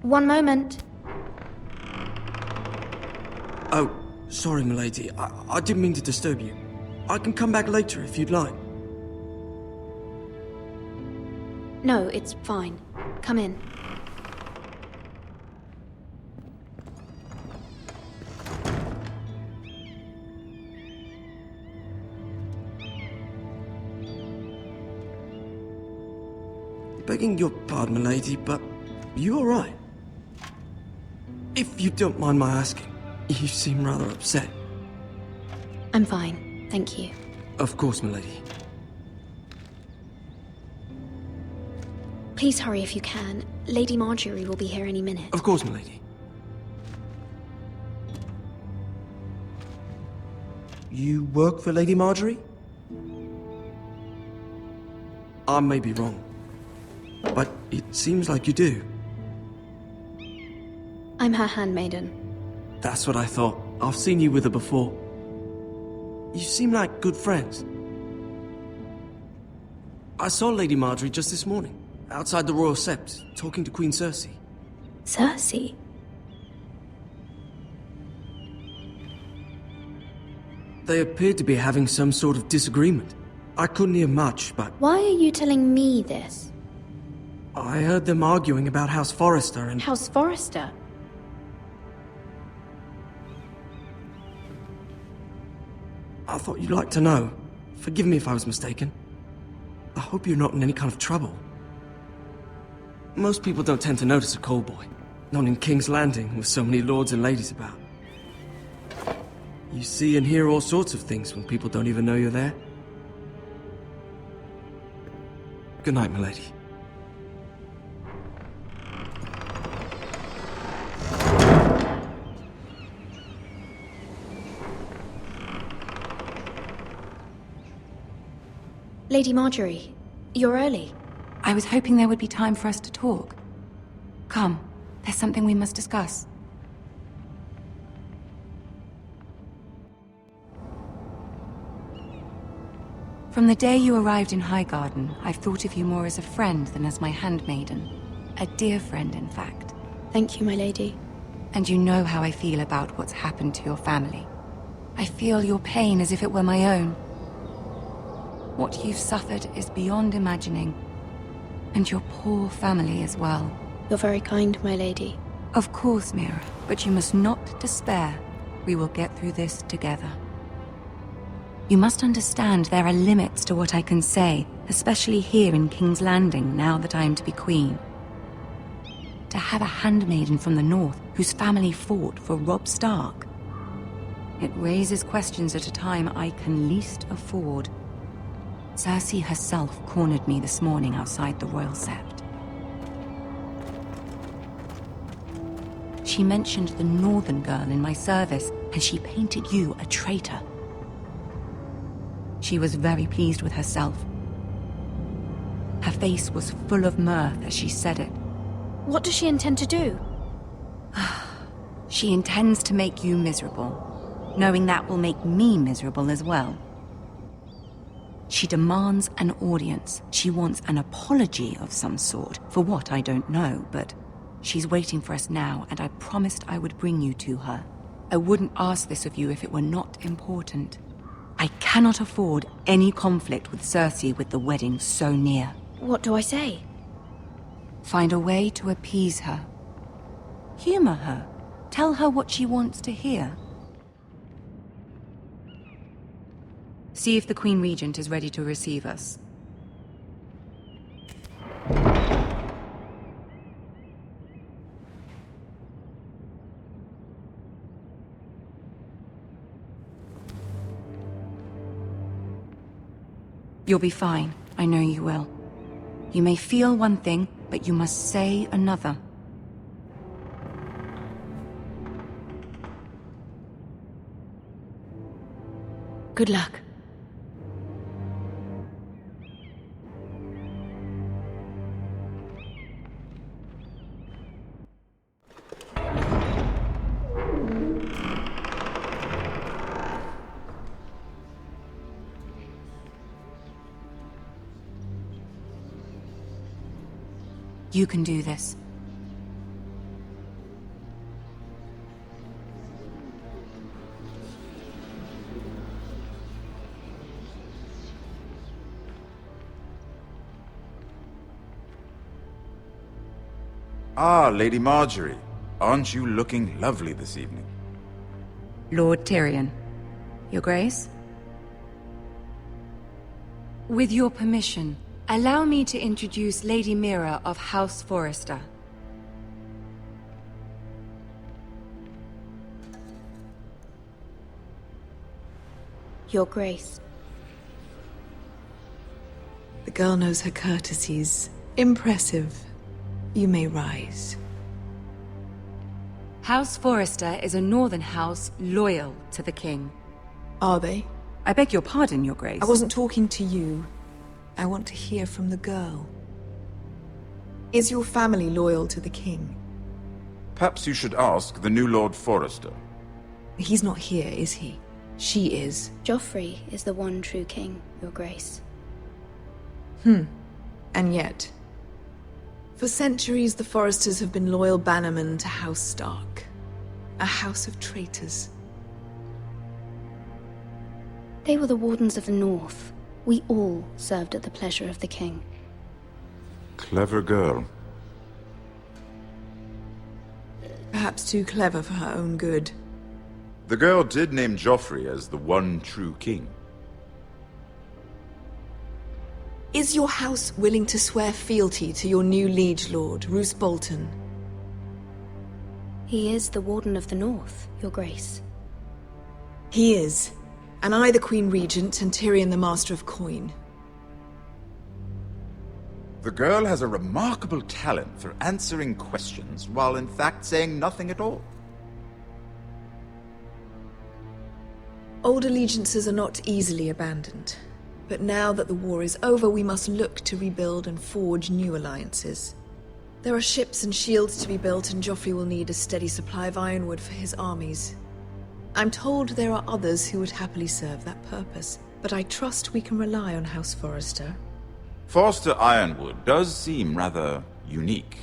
One moment. Oh, sorry, milady. I didn't mean to disturb you. I can come back later if you'd like. No, it's fine. Come in. Begging your pardon, milady, but you alright? If you don't mind my asking, you seem rather upset. I'm fine, thank you. Of course, milady. Please hurry if you can. Lady Margery will be here any minute. Of course, milady. You work for Lady Margery? I may be wrong, but it seems like you do. I'm her handmaiden. That's what I thought. I've seen you with her before. You seem like good friends. I saw Lady Margery just this morning, outside the Royal Sept, talking to Queen Cersei. Cersei? They appeared to be having some sort of disagreement. I couldn't hear much, but Why are you telling me this? I heard them arguing about House Forrester and... House Forrester? I thought you'd like to know. Forgive me if I was mistaken. I hope you're not in any kind of trouble. Most people don't tend to notice a callboy. Not in King's Landing, with so many lords and ladies about. You see and hear all sorts of things when people don't even know you're there. Good night, milady. Lady Margery, you're early. I was hoping there would be time for us to talk. Come, there's something we must discuss. From the day you arrived in Highgarden, I've thought of you more as a friend than as my handmaiden. A dear friend, in fact. Thank you, my lady. And you know how I feel about what's happened to your family. I feel your pain as if it were my own. What you've suffered is beyond imagining. And your poor family as well. You're very kind, my lady. Of course, Mira, but you must not despair. We will get through this together. You must understand there are limits to what I can say, especially here in King's Landing, now that I am to be queen. To have a handmaiden from the north whose family fought for Robb Stark. It raises questions at a time I can least afford. Cersei herself cornered me this morning outside the Royal Sept. She mentioned the northern girl in my service, and she painted you a traitor. She was very pleased with herself. Her face was full of mirth as she said it. What does she intend to do? She intends to make you miserable, knowing that will make me miserable as well. She demands an audience. She wants an apology of some sort, for what I don't know, but she's waiting for us now, and I promised I would bring you to her. I wouldn't ask this of you if it were not important. I cannot afford any conflict with Cersei with the wedding so near. What do I say? Find a way to appease her. Humor her. Tell her what she wants to hear. See if the Queen Regent is ready to receive us. You'll be fine. I know you will. You may feel one thing, but you must say another. Good luck. You can do this. Ah, Lady Margery. Aren't you looking lovely this evening? Lord Tyrion. Your Grace? With your permission, allow me to introduce Lady Mira of House Forrester. Your Grace. The girl knows her courtesies. Impressive. You may rise. House Forrester is a northern house loyal to the king. Are they? I beg your pardon, Your Grace. I wasn't talking to you. I want to hear from the girl. Is your family loyal to the king? Perhaps you should ask the new Lord Forrester. He's not here, is he? She is. Joffrey is the one true king, Your Grace. And yet, for centuries the Forresters have been loyal bannermen to House Stark. A house of traitors. They were the Wardens of the North. We all served at the pleasure of the king. Clever girl. Perhaps too clever for her own good. The girl did name Joffrey as the one true king. Is your house willing to swear fealty to your new liege lord, Roose Bolton? He is the Warden of the North, Your Grace. He is. And I the Queen Regent and Tyrion the Master of Coin. The girl has a remarkable talent for answering questions while in fact saying nothing at all. Old allegiances are not easily abandoned. But now that the war is over, we must look to rebuild and forge new alliances. There are ships and shields to be built, and Joffrey will need a steady supply of ironwood for his armies. I'm told there are others who would happily serve that purpose, but I trust we can rely on House Forrester. Forster Ironwood does seem rather unique.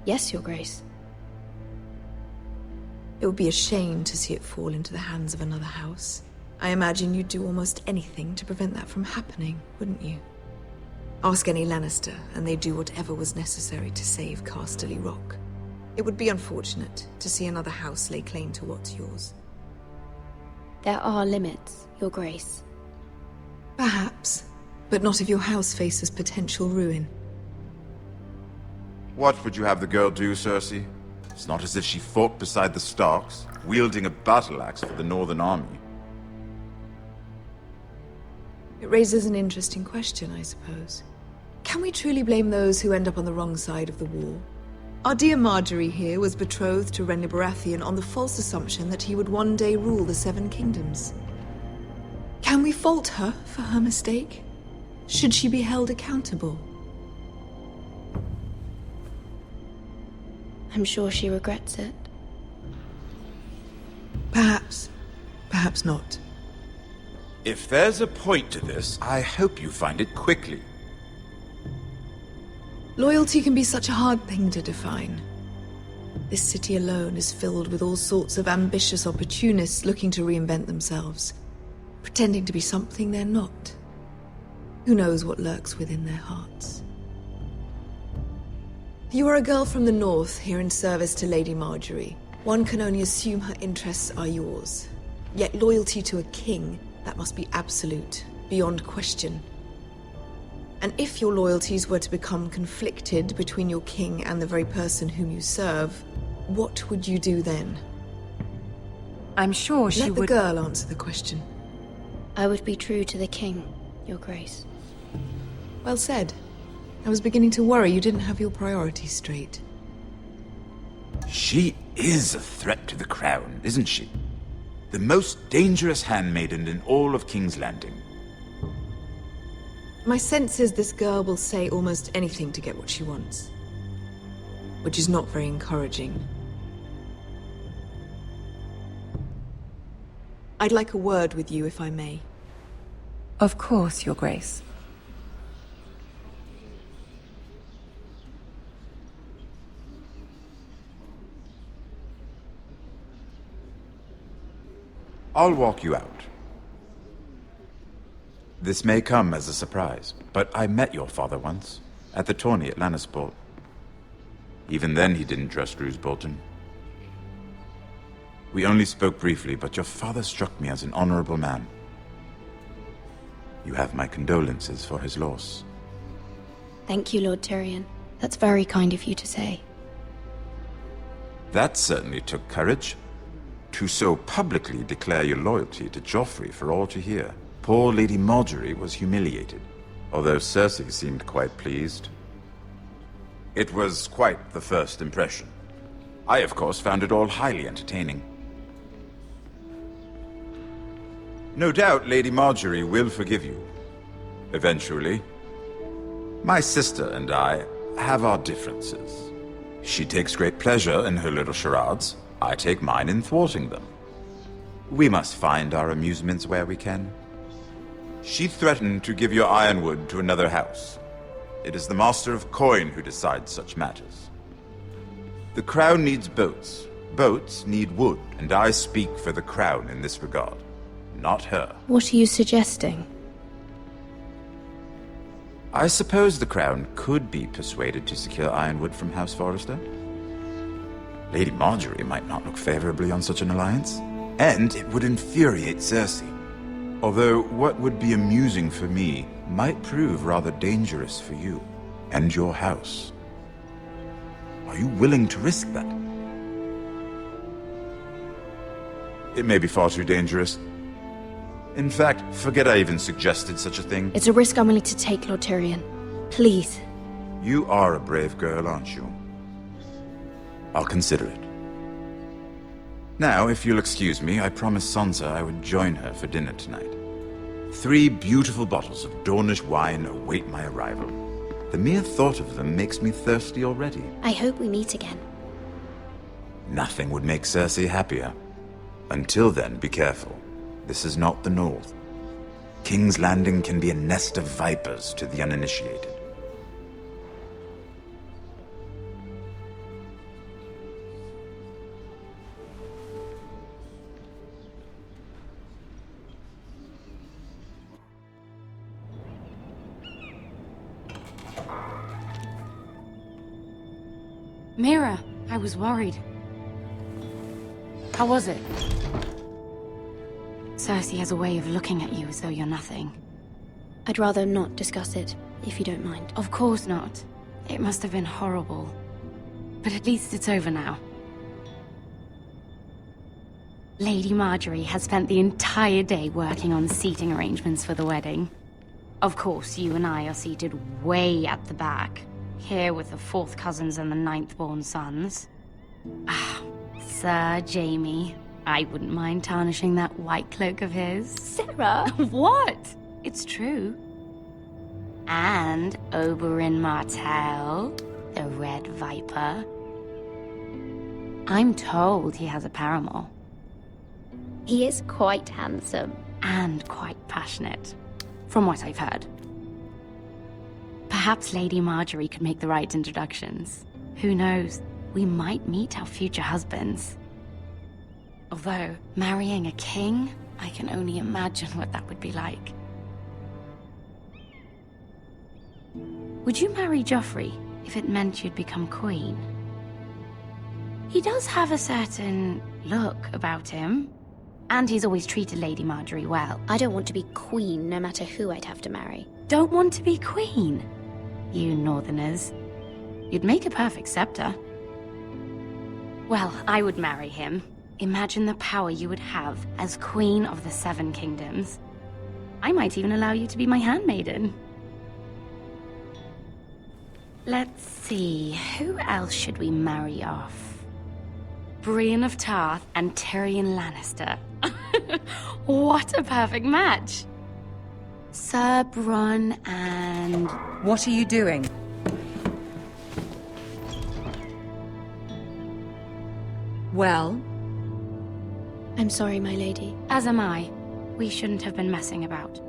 Yes, Your Grace. It would be a shame to see it fall into the hands of another house. I imagine you'd do almost anything to prevent that from happening, wouldn't you? Ask any Lannister, and they'd do whatever was necessary to save Casterly Rock. It would be unfortunate to see another house lay claim to what's yours. There are limits, Your Grace. Perhaps, but not if your house faces potential ruin. What would you have the girl do, Cersei? It's not as if she fought beside the Starks, wielding a battle axe for the Northern Army. It raises an interesting question, I suppose. Can we truly blame those who end up on the wrong side of the war? Our dear Margery here was betrothed to Renly Baratheon on the false assumption that he would one day rule the Seven Kingdoms. Can we fault her for her mistake? Should she be held accountable? I'm sure she regrets it. Perhaps. Perhaps not. If there's a point to this, I hope you find it quickly. Loyalty can be such a hard thing to define. This city alone is filled with all sorts of ambitious opportunists looking to reinvent themselves, pretending to be something they're not. Who knows what lurks within their hearts? You are a girl from the north here in service to Lady Margery. One can only assume her interests are yours. Yet loyalty to a king, that must be absolute, beyond question. And if your loyalties were to become conflicted between your king and the very person whom you serve, what would you do then? I'm sure she would... Let the girl answer the question. I would be true to the king, Your Grace. Well said. I was beginning to worry you didn't have your priorities straight. She is a threat to the crown, isn't she? The most dangerous handmaiden in all of King's Landing. My sense is this girl will say almost anything to get what she wants. Which is not very encouraging. I'd like a word with you, if I may. Of course, Your Grace. I'll walk you out. This may come as a surprise, but I met your father once, at the tourney at Lannisport. Even then he didn't trust Roose Bolton. We only spoke briefly, but your father struck me as an honorable man. You have my condolences for his loss. Thank you, Lord Tyrion. That's very kind of you to say. That certainly took courage. To so publicly declare your loyalty to Joffrey for all to hear. Poor Lady Margery was humiliated, although Cersei seemed quite pleased. It was quite the first impression. I, of course, found it all highly entertaining. No doubt Lady Margery will forgive you. Eventually. My sister and I have our differences. She takes great pleasure in her little charades. I take mine in thwarting them. We must find our amusements where we can. She threatened to give your ironwood to another house. It is the Master of Coin who decides such matters. The Crown needs boats. Boats need wood, and I speak for the Crown in this regard, not her. What are you suggesting? I suppose the Crown could be persuaded to secure ironwood from House Forrester. Lady Margery might not look favorably on such an alliance, and it would infuriate Cersei. Although what would be amusing for me might prove rather dangerous for you and your house. Are you willing to risk that? It may be far too dangerous. In fact, forget I even suggested such a thing. It's a risk I'm willing to take, Lord Tyrion. Please. You are a brave girl, aren't you? I'll consider it. Now, if you'll excuse me, I promised Sansa I would join her for dinner tonight. 3 beautiful bottles of Dornish wine await my arrival. The mere thought of them makes me thirsty already. I hope we meet again. Nothing would make Cersei happier. Until then, be careful. This is not the North. King's Landing can be a nest of vipers to the uninitiated. Mira, I was worried. How was it? Cersei has a way of looking at you as though you're nothing. I'd rather not discuss it, if you don't mind. Of course not. It must have been horrible. But at least it's over now. Lady Margery has spent the entire day working on seating arrangements for the wedding. Of course, you and I are seated way at the back. here with the 4th cousins and the 9th-born sons. Ah, Sir Jaime. I wouldn't mind tarnishing that white cloak of his. Sarah! What? It's true. And Oberyn Martell, the Red Viper. I'm told he has a paramour. He is quite handsome. And quite passionate, from what I've heard. Perhaps Lady Margery could make the right introductions. Who knows? We might meet our future husbands. Although, marrying a king, I can only imagine what that would be like. Would you marry Joffrey if it meant you'd become queen? He does have a certain look about him, and he's always treated Lady Margery well. I don't want to be queen no matter who I'd have to marry. Don't want to be queen? You northerners. You'd make a perfect scepter. Well, I would marry him. Imagine the power you would have as Queen of the 7 Kingdoms. I might even allow you to be my handmaiden. Let's see, who else should we marry off? Brienne of Tarth and Tyrion Lannister. What a perfect match! Sir Bronn and... What are you doing? Well? I'm sorry, my lady. As am I. We shouldn't have been messing about.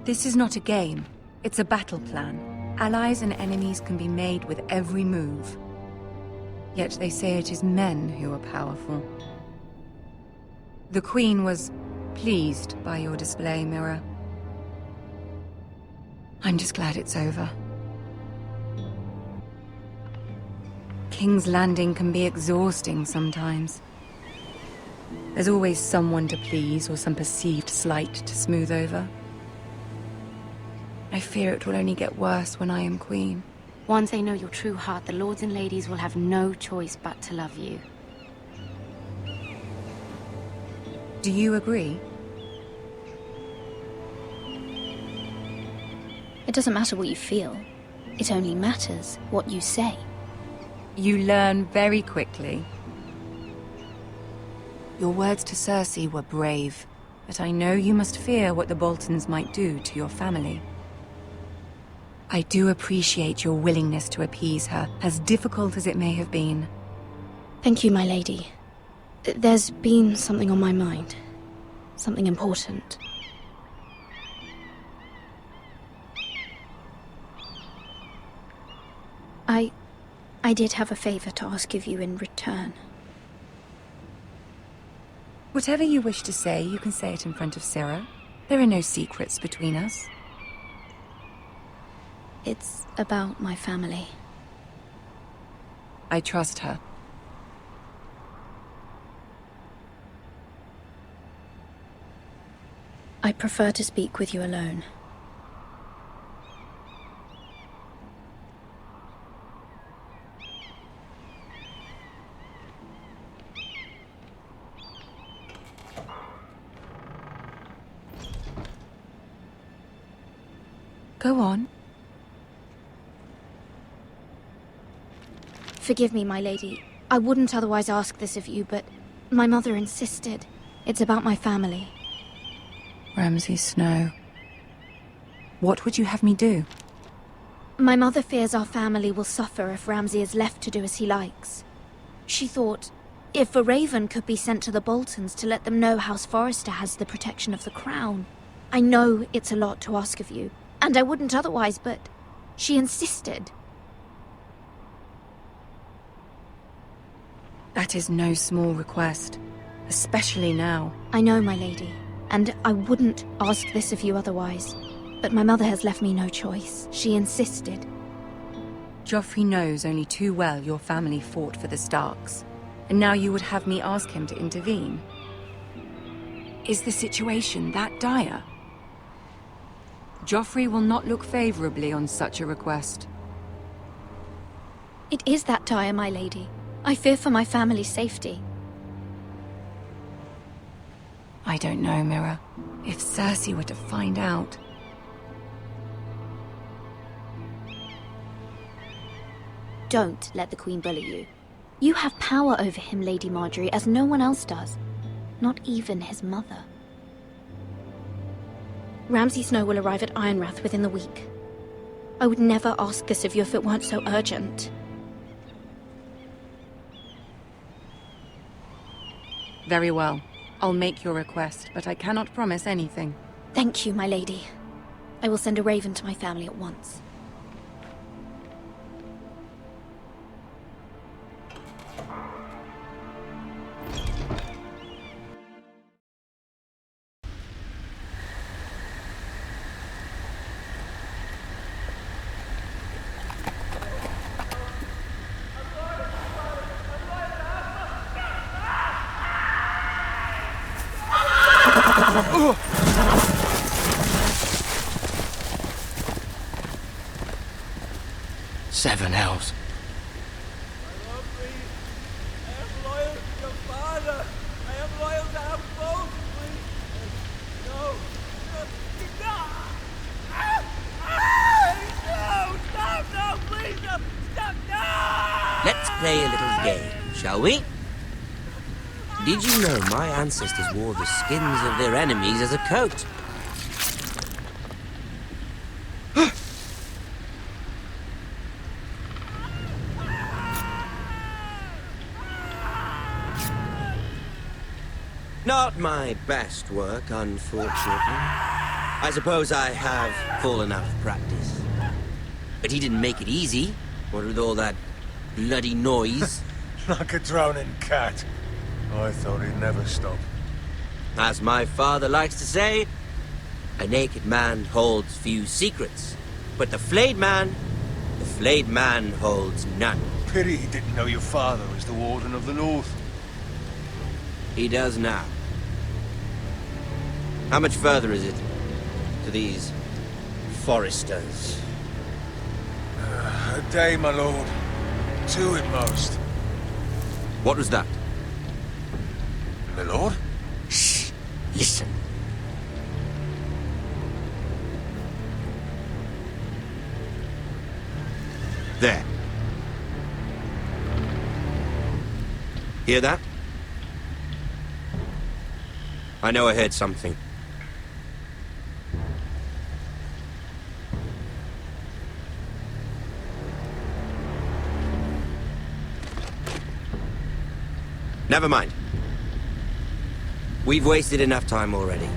This is not a game. It's a battle plan. Allies and enemies can be made with every move. Yet they say it is men who are powerful. The Queen was pleased by your display, Mira. I'm just glad it's over. King's Landing can be exhausting sometimes. There's always someone to please or some perceived slight to smooth over. I fear it will only get worse when I am queen. Once they know your true heart, the lords and ladies will have no choice but to love you. Do you agree? It doesn't matter what you feel. It only matters what you say. You learn very quickly. Your words to Cersei were brave, but I know you must fear what the Boltons might do to your family. I do appreciate your willingness to appease her, as difficult as it may have been. Thank you, my lady. There's been something on my mind. Something important. I did have a favor to ask of you in return. Whatever you wish to say, you can say it in front of Sarah. There are no secrets between us. It's about my family. I trust her. I prefer to speak with you alone. Go on. Forgive me, my lady. I wouldn't otherwise ask this of you, but my mother insisted. It's about my family. Ramsay Snow. What would you have me do? My mother fears our family will suffer if Ramsay is left to do as he likes. She thought, if a raven could be sent to the Boltons to let them know House Forrester has the protection of the crown. I know it's a lot to ask of you, and I wouldn't otherwise, but she insisted. That is no small request, especially now. I know, my lady, and I wouldn't ask this of you otherwise. But my mother has left me no choice. She insisted. Joffrey knows only too well your family fought for the Starks, and now you would have me ask him to intervene. Is the situation that dire? Joffrey will not look favorably on such a request. It is that dire, my lady. I fear for my family's safety. I don't know, Mira. If Cersei were to find out... Don't let the Queen bully you. You have power over him, Lady Margery, as no one else does. Not even his mother. Ramsay Snow will arrive at Irorath within the week. I would never ask this of you if it weren't so urgent. Very well. I'll make your request, but I cannot promise anything. Thank you, my lady. I will send a raven to my family at once. Seven hells. Let's play a little game, shall we? Did you know my ancestors wore the skins of their enemies as a coat? Not my best work, unfortunately. I suppose I have fallen out of practice. But he didn't make it easy, what with all that bloody noise. Like a drowning cat. I thought he'd never stop. As my father likes to say, a naked man holds few secrets. But the flayed man holds none. Pity he didn't know your father was the Warden of the North. He does now. How much further is it to these Forresters? A day, my lord. 2 at most. What was that? My lord? Shh! Listen. There. Hear that? I know I heard something. Never mind. We've wasted enough time already.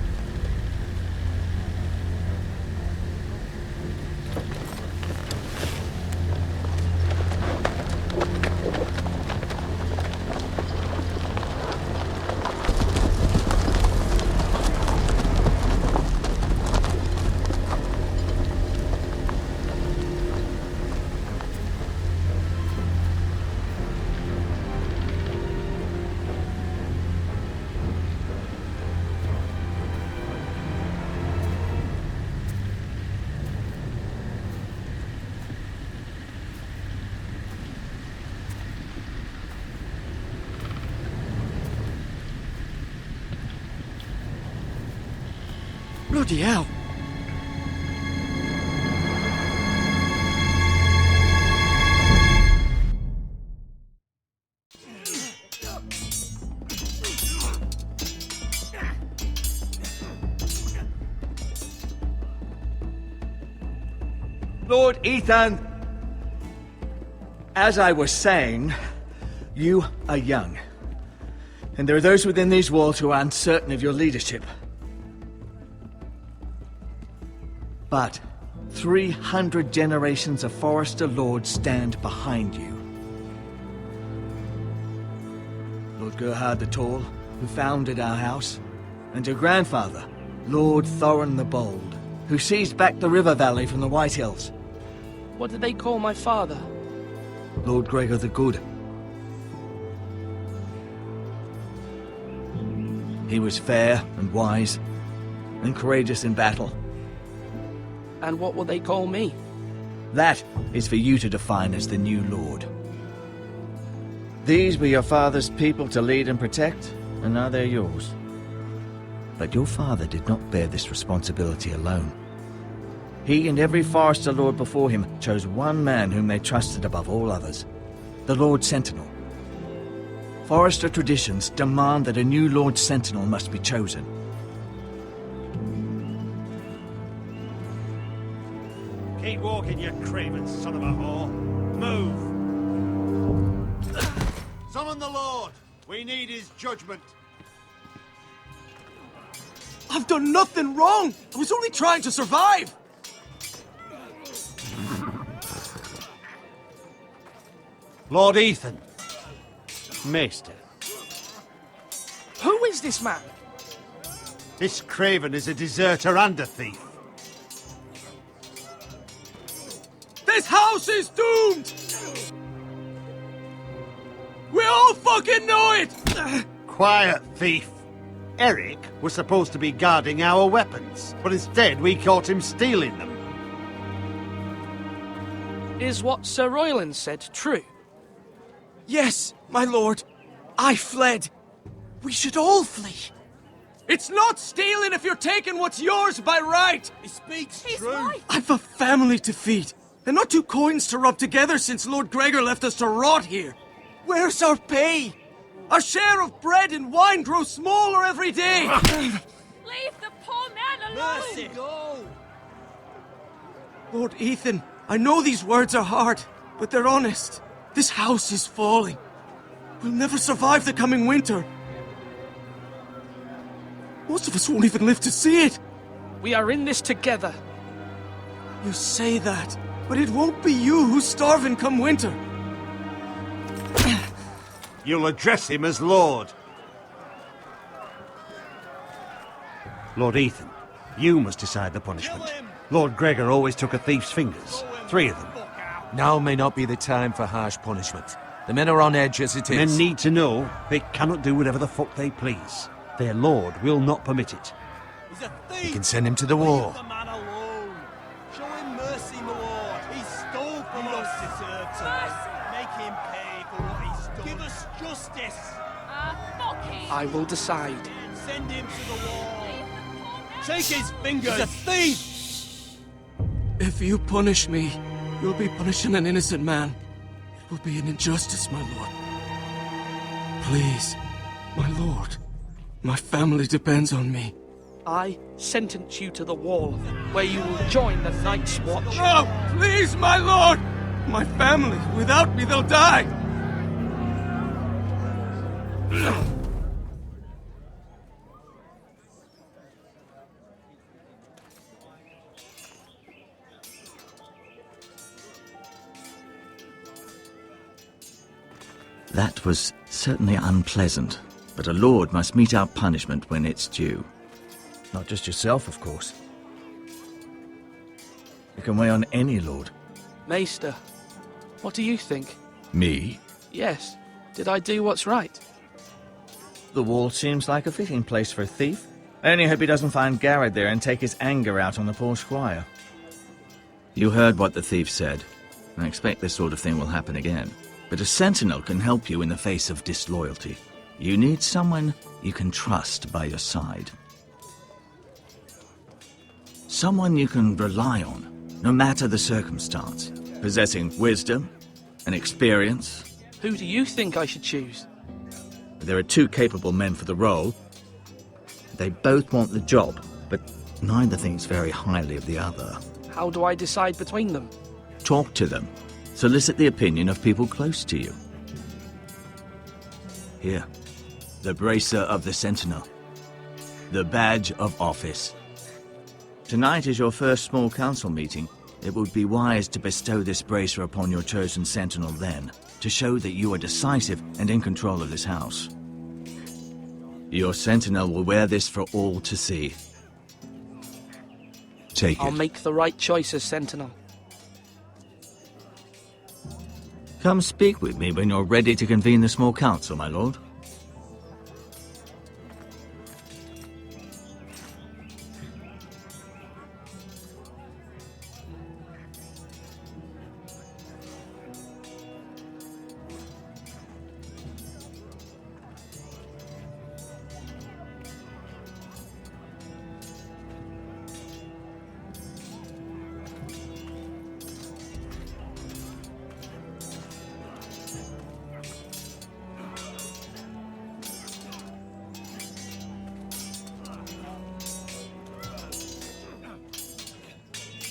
Bloody hell! Lord Ethan, as I was saying, you are young. And there are those within these walls who are uncertain of your leadership. But 300 generations of Forrester lords stand behind you. Lord Gerhard the Tall, who founded our house, and your grandfather, Lord Thorin the Bold, who seized back the river valley from the Whitehills. What did they call my father? Lord Gregor the Good. He was fair and wise, and courageous in battle. And what will they call me? That is for you to define as the new lord. These were your father's people to lead and protect, and now they're yours. But your father did not bear this responsibility alone. He and every Forrester lord before him chose one man whom they trusted above all others, the Lord Sentinel. Forrester traditions demand that a new Lord Sentinel must be chosen. Keep walking, you craven son of a whore. Move! Summon the Lord! We need his judgment. I've done nothing wrong! I was only trying to survive! Lord Ethan. Maester. Who is this man? This craven is a deserter and a thief. This house is doomed! We all fucking know it! Quiet, thief. Eric was supposed to be guarding our weapons, but instead we caught him stealing them. Is what Sir Royland said true? Yes, my lord. I fled. We should all flee. It's not stealing if you're taking what's yours by right. He speaks He's true. right. I've a family to feed, and not 2 coins to rub together since Lord Gregor left us to rot here. Where's our pay? Our share of bread and wine grows smaller every day. Leave the poor man alone! Mercy, go! Lord Ethan, I know these words are hard, but they're honest. This house is falling. We'll never survive the coming winter. Most of us won't even live to see it. We are in this together. You say that, but it won't be you who's starving come winter. You'll address him as Lord. Lord Ethan, you must decide the punishment. Lord Gregor always took a thief's fingers. 3 of them. Now may not be the time for harsh punishment. The men are on edge as it is. Men need to know they cannot do whatever the fuck they please. Their lord will not permit it. He's a thief! You can send him to the war. Leave the man alone. Show him mercy, my lord. He stole from us. Deserves it. Make him pay for what he's done. Give us justice. Fuck him! I will decide. Send him to the wall. Take his fingers. He's a thief! If you punish me, you'll be punishing an innocent man. It will be an injustice, my lord. Please, my lord. My family depends on me. I sentence you to the wall, where you will join the Night's Watch. No! Please, my lord! My family, without me, they'll die! That was certainly unpleasant, but a lord must mete out punishment when it's due. Not just yourself, of course. You can weigh on any lord. Maester, what do you think? Me? Yes. Did I do what's right? The wall seems like a fitting place for a thief. I only hope he doesn't find Gared there and take his anger out on the poor squire. You heard what the thief said. I expect this sort of thing will happen again. But a sentinel can help you in the face of disloyalty. You need someone you can trust by your side. Someone you can rely on, no matter the circumstance. Possessing wisdom and experience. Who do you think I should choose? There are 2 capable men for the role. They both want the job, but neither thinks very highly of the other. How do I decide between them? Talk to them. Solicit the opinion of people close to you. Here, the bracer of the Sentinel. The badge of office. Tonight is your first small council meeting. It would be wise to bestow this bracer upon your chosen Sentinel then, to show that you are decisive and in control of this house. Your Sentinel will wear this for all to see. Take I'll it. make the right choice as Sentinel. Come speak with me when you're ready to convene the small council, my lord.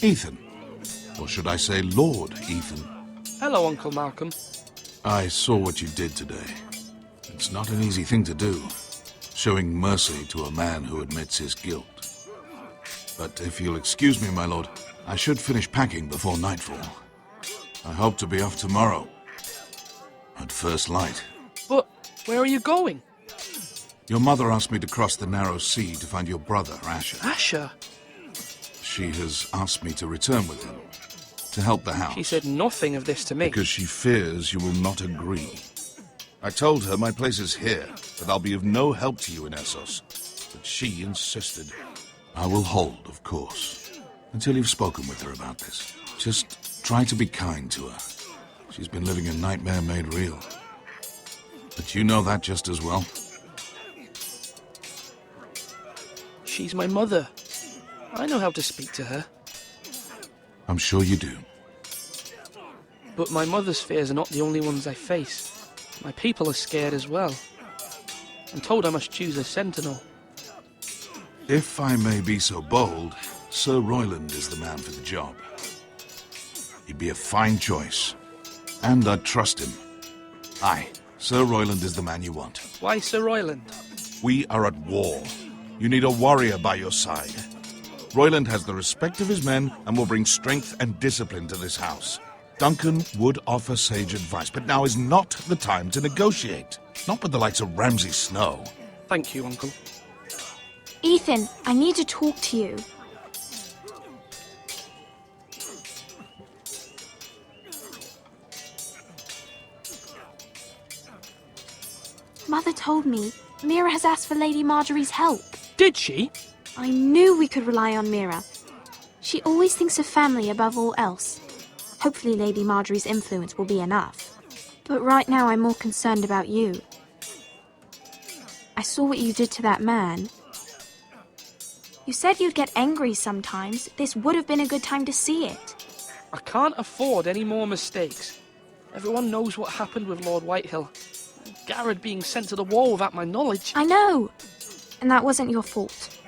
Ethan. Or should I say Lord Ethan? Hello, Uncle Malcolm. I saw what you did today. It's not an easy thing to do, showing mercy to a man who admits his guilt. But if you'll excuse me, my lord, I should finish packing before nightfall. I hope to be off tomorrow. At first light. But where are you going? Your mother asked me to cross the narrow sea to find your brother, Asher. Asher? She has asked me to return with him, to help the house. She said nothing of this to me. Because she fears you will not agree. I told her my place is here, that I'll be of no help to you in Essos. But she insisted. I will hold, of course, until you've spoken with her about this. Just try to be kind to her. She's been living a nightmare made real. But you know that just as well. She's my mother. I know how to speak to her. I'm sure you do. But my mother's fears are not the only ones I face. My people are scared as well. I'm told I must choose a sentinel. If I may be so bold, Sir Royland is the man for the job. He'd be a fine choice. And I'd trust him. Aye, Sir Royland is the man you want. Why Sir Royland? We are at war. You need a warrior by your side. Royland has the respect of his men and will bring strength and discipline to this house. Duncan would offer sage advice, but now is not the time to negotiate. Not with the likes of Ramsay Snow. Thank you, Uncle. Ethan, I need to talk to you. Mother told me Mira has asked for Lady Margery's help. Did she? I knew we could rely on Mira. She always thinks of family above all else. Hopefully Lady Margery's influence will be enough. But right now I'm more concerned about you. I saw what you did to that man. You said you'd get angry sometimes. This would have been a good time to see it. I can't afford any more mistakes. Everyone knows what happened with Lord Whitehill. Gared being sent to the wall without my knowledge. I know. And that wasn't your fault.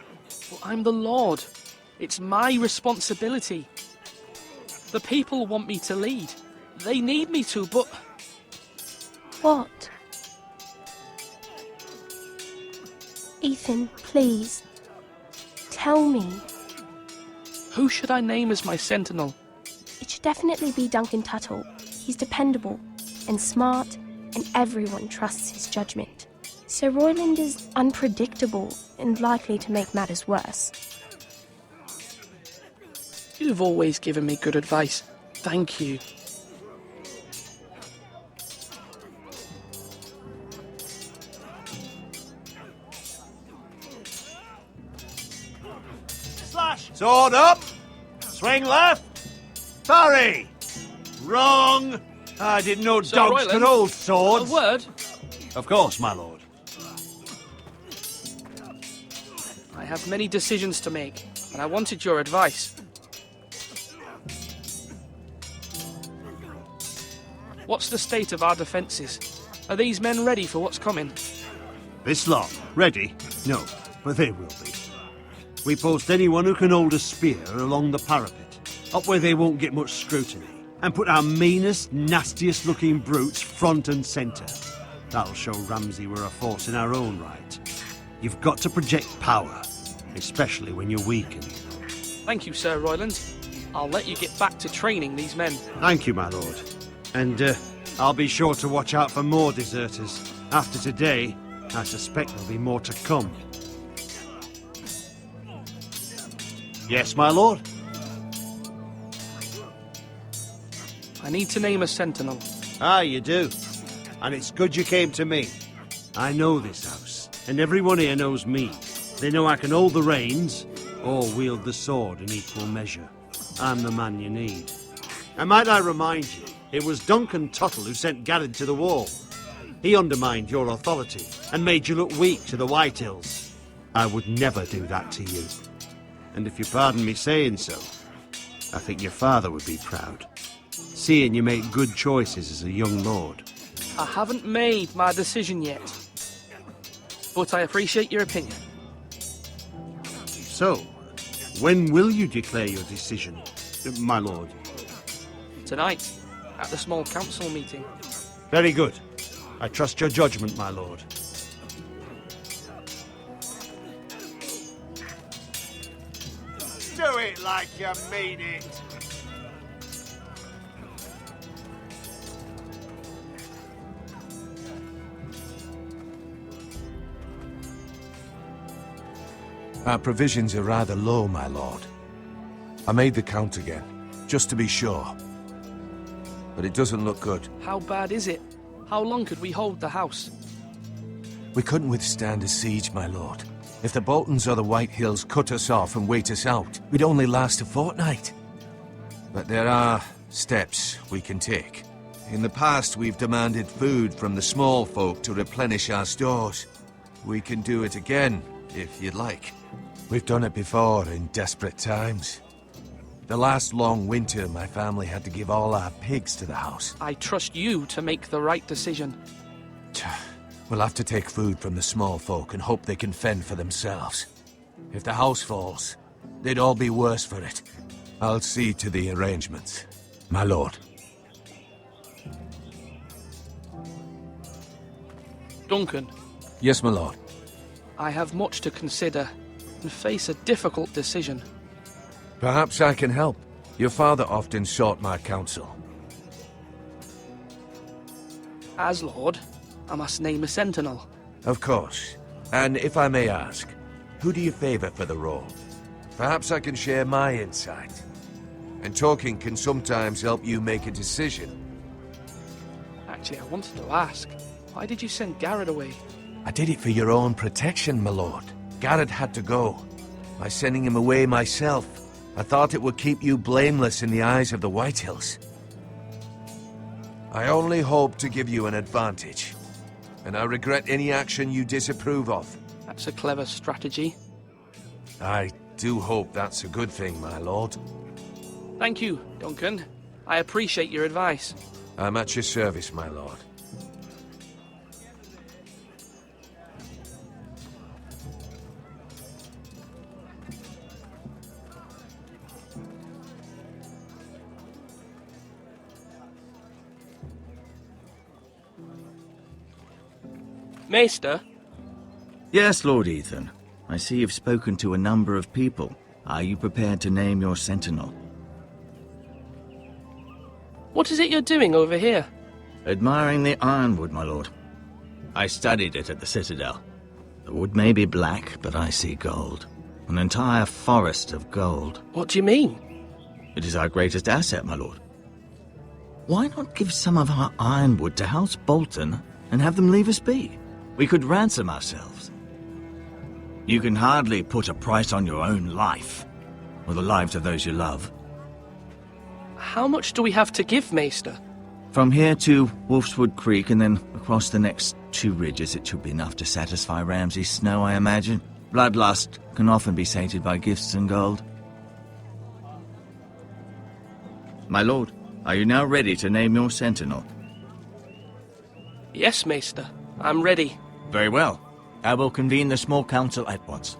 Well, I'm the Lord. It's my responsibility. The people want me to lead. They need me to, but... What? Ethan, please. Tell me. Who should I name as my sentinel? It should definitely be Duncan Tuttle. He's dependable and smart, and everyone trusts his judgment. Sir Royland is unpredictable and likely to make matters worse. You've always given me good advice. Thank you. Slash! Sword up! Swing left! Parry! Wrong! I didn't know Sir dogs Royland, could hold swords. A word? Of course, my lord. I have many decisions to make, and I wanted your advice. What's the state of our defences? Are these men ready for what's coming? This lot, ready? No, but they will be. We post anyone who can hold a spear along the parapet, up where they won't get much scrutiny, and put our meanest, nastiest looking brutes front and centre. That'll show Ramsay we're a force in our own right. You've got to project power, especially when you're weakened. Thank you, Sir Royland. I'll let you get back to training these men. Thank you, my lord. And I'll be sure to watch out for more deserters. After today, I suspect there'll be more to come. Yes, my lord? I need to name a sentinel. Ah, you do. And it's good you came to me. I know this house, and everyone here knows me. They know I can hold the reins, or wield the sword in equal measure. I'm the man you need. And might I remind you, it was Duncan Tuttle who sent Gared to the wall. He undermined your authority, and made you look weak to the Whitehills. I would never do that to you. And if you pardon me saying so, I think your father would be proud, seeing you make good choices as a young lord. I haven't made my decision yet, but I appreciate your opinion. So, when will you declare your decision? my lord? Tonight, at the small council meeting. Very good. I trust your judgment, my lord. Do it like you mean it. Our provisions are rather low, my lord. I made the count again, just to be sure. But it doesn't look good. How bad is it? How long could we hold the house? We couldn't withstand a siege, my lord. If the Boltons or the Whitehills cut us off and wait us out, we'd only last a fortnight. But there are steps we can take. In the past, we've demanded food from the small folk to replenish our stores. We can do it again, if you'd like. We've done it before in desperate times. The last long winter, my family had to give all our pigs to the house. I trust you to make the right decision. We'll have to take food from the small folk and hope they can fend for themselves. If the house falls, they'd all be worse for it. I'll see to the arrangements, my lord. Duncan. Yes, my lord. I have much to consider and face a difficult decision. Perhaps I can help. Your father often sought my counsel. As Lord, I must name a Sentinel. Of course. And if I may ask, who do you favor for the role? Perhaps I can share my insight. And talking can sometimes help you make a decision. Actually, I wanted to ask, why did you send Gared away? I did it for your own protection, my lord. Gared had to go. By sending him away myself, I thought it would keep you blameless in the eyes of the Whitehills. I only hope to give you an advantage, and I regret any action you disapprove of. That's a clever strategy. I do hope that's a good thing, my lord. Thank you, Duncan. I appreciate your advice. I'm at your service, my lord. Maester? Yes, Lord Ethan. I see you've spoken to a number of people. Are you prepared to name your Sentinel? What is it you're doing over here? Admiring the ironwood, my lord. I studied it at the Citadel. The wood may be black, but I see gold. An entire forest of gold. What do you mean? It is our greatest asset, my lord. Why not give some of our ironwood to House Bolton and have them leave us be? We could ransom ourselves. You can hardly put a price on your own life, or the lives of those you love. How much do we have to give, Maester? From here to Wolfswood Creek and then across the next 2 ridges, it should be enough to satisfy Ramsay Snow, I imagine. Bloodlust can often be sated by gifts and gold. My lord, are you now ready to name your Sentinel? Yes, Maester. I'm ready. Very well. I will convene the small council at once.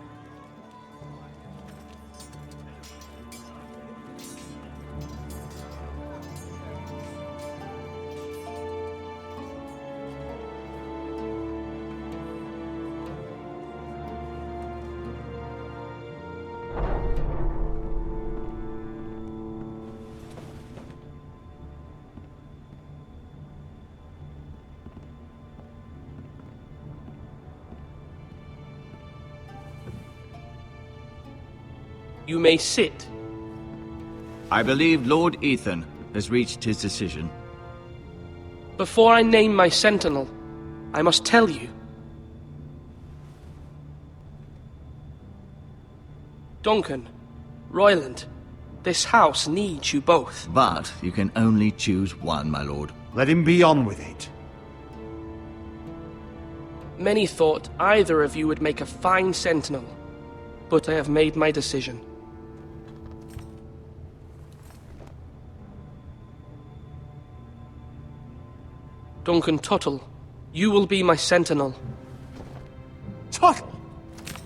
You may sit. I believe Lord Ethan has reached his decision. Before I name my Sentinel, I must tell you. Duncan, Royland, this house needs you both. But you can only choose one, my lord. Let him be on with it. Many thought either of you would make a fine Sentinel, but I have made my decision. Duncan Tuttle, you will be my Sentinel. Tuttle!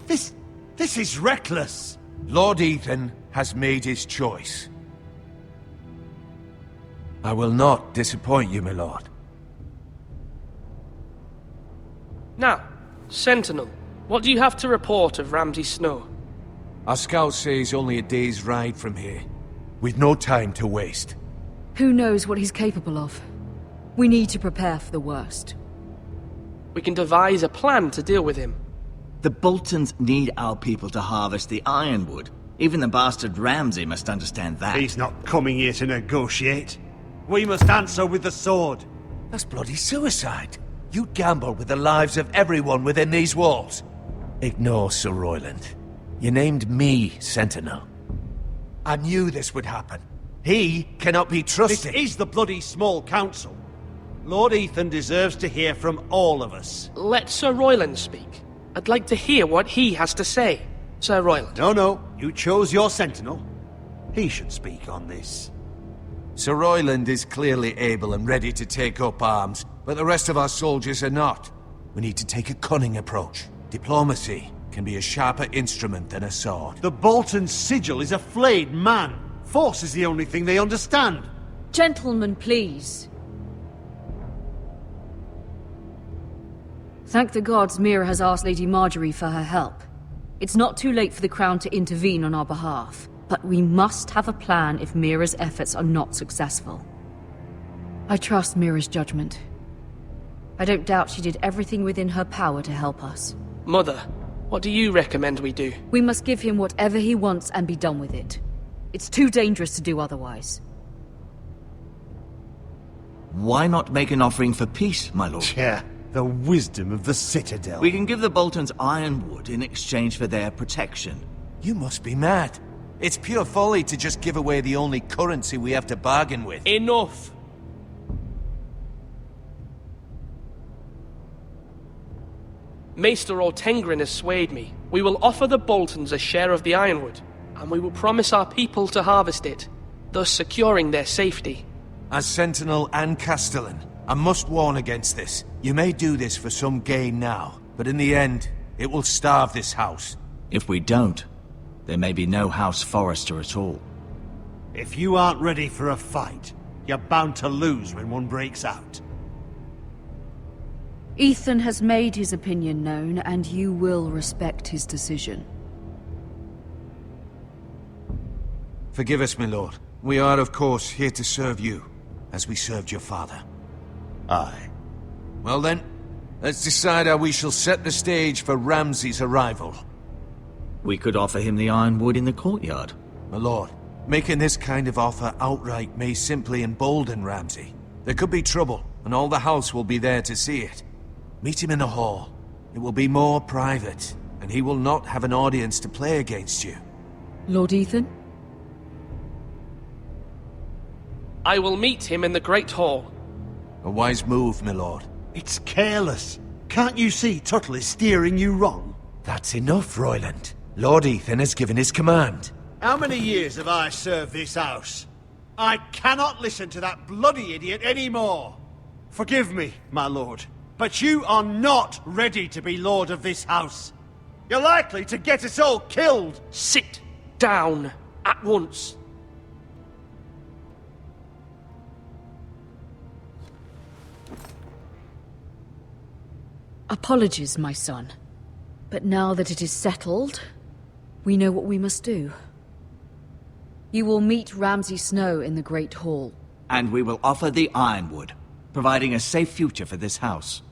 This is reckless! Lord Ethan has made his choice. I will not disappoint you, my lord. Now, Sentinel, what do you have to report of Ramsay Snow? Our scouts say he's only a day's ride from here. We've no time to waste. Who knows what he's capable of? We need to prepare for the worst. We can devise a plan to deal with him. The Boltons need our people to harvest the ironwood. Even the bastard Ramsay must understand that. He's not coming here to negotiate. We must answer with the sword. That's bloody suicide. You'd gamble with the lives of everyone within these walls. Ignore Sir Royland. You named me Sentinel. I knew this would happen. He cannot be trusted. This is the bloody small council. Lord Ethan deserves to hear from all of us. Let Sir Royland speak. I'd like to hear what he has to say. Sir Royland. No. You chose your Sentinel. He should speak on this. Sir Royland is clearly able and ready to take up arms, but the rest of our soldiers are not. We need to take a cunning approach. Diplomacy can be a sharper instrument than a sword. The Bolton sigil is a flayed man. Force is the only thing they understand. Gentlemen, please. Thank the gods Mira has asked Lady Margery for her help. It's not too late for the Crown to intervene on our behalf, but we must have a plan if Mira's efforts are not successful. I trust Mira's judgment. I don't doubt she did everything within her power to help us. Mother, what do you recommend we do? We must give him whatever he wants and be done with it. It's too dangerous to do otherwise. Why not make an offering for peace, my lord? Yeah, the wisdom of the Citadel. We can give the Boltons ironwood in exchange for their protection. You must be mad. It's pure folly to just give away the only currency we have to bargain with. Enough! Maester Ortengrin has swayed me. We will offer the Boltons a share of the ironwood, and we will promise our people to harvest it, thus securing their safety. As Sentinel and Castellan, I must warn against this. You may do this for some gain now, but in the end, it will starve this house. If we don't, there may be no House Forrester at all. If you aren't ready for a fight, you're bound to lose when one breaks out. Ethan has made his opinion known, and you will respect his decision. Forgive us, my lord. We are, of course, here to serve you, as we served your father. Aye. Well then, let's decide how we shall set the stage for Ramsay's arrival. We could offer him the ironwood in the courtyard. My lord, making this kind of offer outright may simply embolden Ramsay. There could be trouble, and all the house will be there to see it. Meet him in the hall. It will be more private, and he will not have an audience to play against you. Lord Ethan? I will meet him in the Great Hall. A wise move, my lord. It's careless. Can't you see Tuttle is steering you wrong? That's enough, Royland. Lord Ethan has given his command. How many years have I served this house? I cannot listen to that bloody idiot anymore. Forgive me, my lord, but you are not ready to be lord of this house. You're likely to get us all killed. Sit down at once. Apologies, my son. But now that it is settled, we know what we must do. You will meet Ramsay Snow in the Great Hall. And we will offer the ironwood, providing a safe future for this house.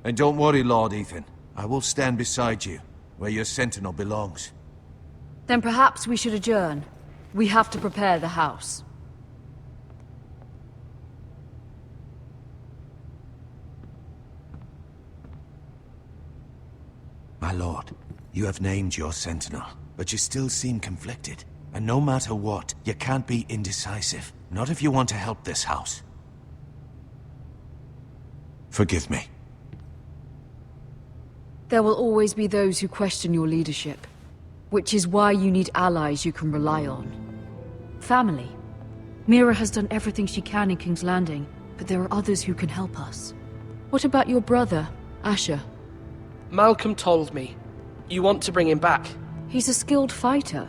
And don't worry, Lord Ethan. I will stand beside you, where your sentinel belongs. Then perhaps we should adjourn. We have to prepare the house. My lord, you have named your sentinel, but you still seem conflicted. And no matter what, you can't be indecisive. Not if you want to help this house. Forgive me. There will always be those who question your leadership, which is why you need allies you can rely on. Family. Mira has done everything she can in King's Landing, but there are others who can help us. What about your brother, Asher? Malcolm told me. You want to bring him back? He's a skilled fighter.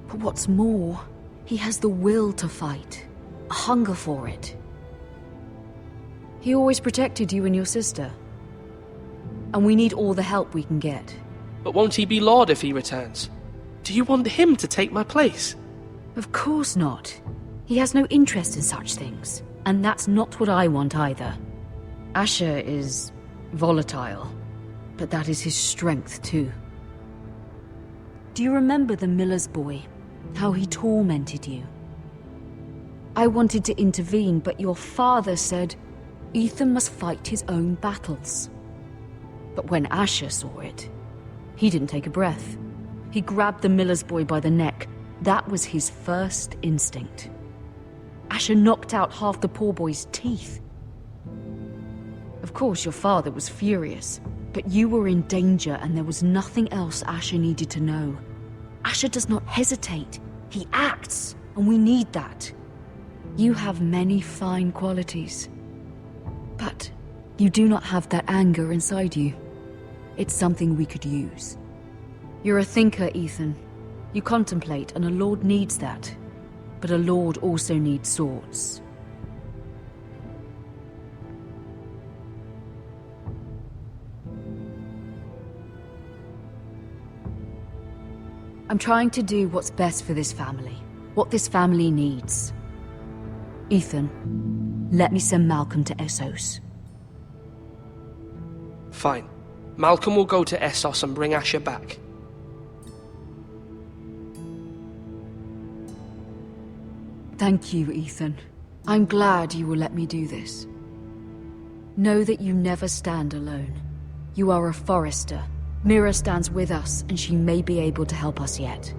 But what's more, he has the will to fight. A hunger for it. He always protected you and your sister. And we need all the help we can get. But won't he be Lord if he returns? Do you want him to take my place? Of course not. He has no interest in such things. And that's not what I want either. Asher is volatile, but that is his strength too. Do you remember the miller's boy? How he tormented you? I wanted to intervene, but your father said Ethan must fight his own battles. But when Asher saw it, he didn't take a breath. He grabbed the miller's boy by the neck. That was his first instinct. Asher knocked out half the poor boy's teeth. Of course, your father was furious, but you were in danger and there was nothing else Asher needed to know. Asher does not hesitate. He acts, and we need that. You have many fine qualities, but you do not have that anger inside you. It's something we could use. You're a thinker, Ethan. You contemplate, and a lord needs that. But a lord also needs swords. I'm trying to do what's best for this family. What this family needs. Ethan, let me send Malcolm to Essos. Fine. Malcolm will go to Essos and bring Asher back. Thank you, Ethan. I'm glad you will let me do this. Know that you never stand alone. You are a Forrester. Mira stands with us, and she may be able to help us yet.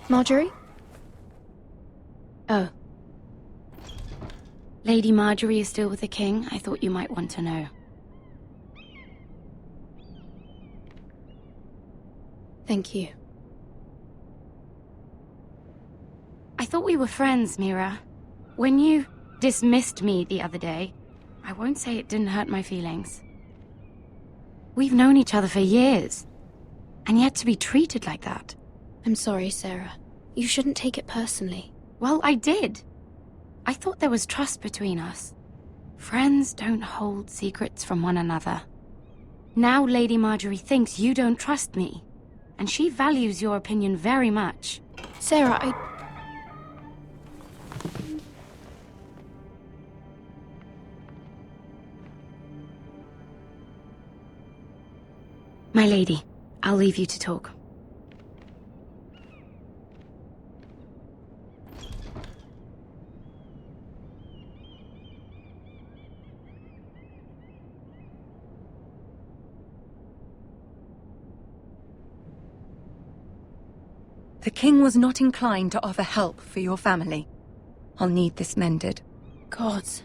Margery? Oh. Lady Margery is still with the king. I thought you might want to know. Thank you. I thought we were friends, Mira. When you dismissed me the other day, I won't say it didn't hurt my feelings. We've known each other for years, and yet to be treated like that. I'm sorry, Sarah. You shouldn't take it personally. Well, I did. I thought there was trust between us. Friends don't hold secrets from one another. Now Lady Margery thinks you don't trust me, and she values your opinion very much. Sarah, My lady, I'll leave you to talk. The king was not inclined to offer help for your family. I'll need this mended. Gods.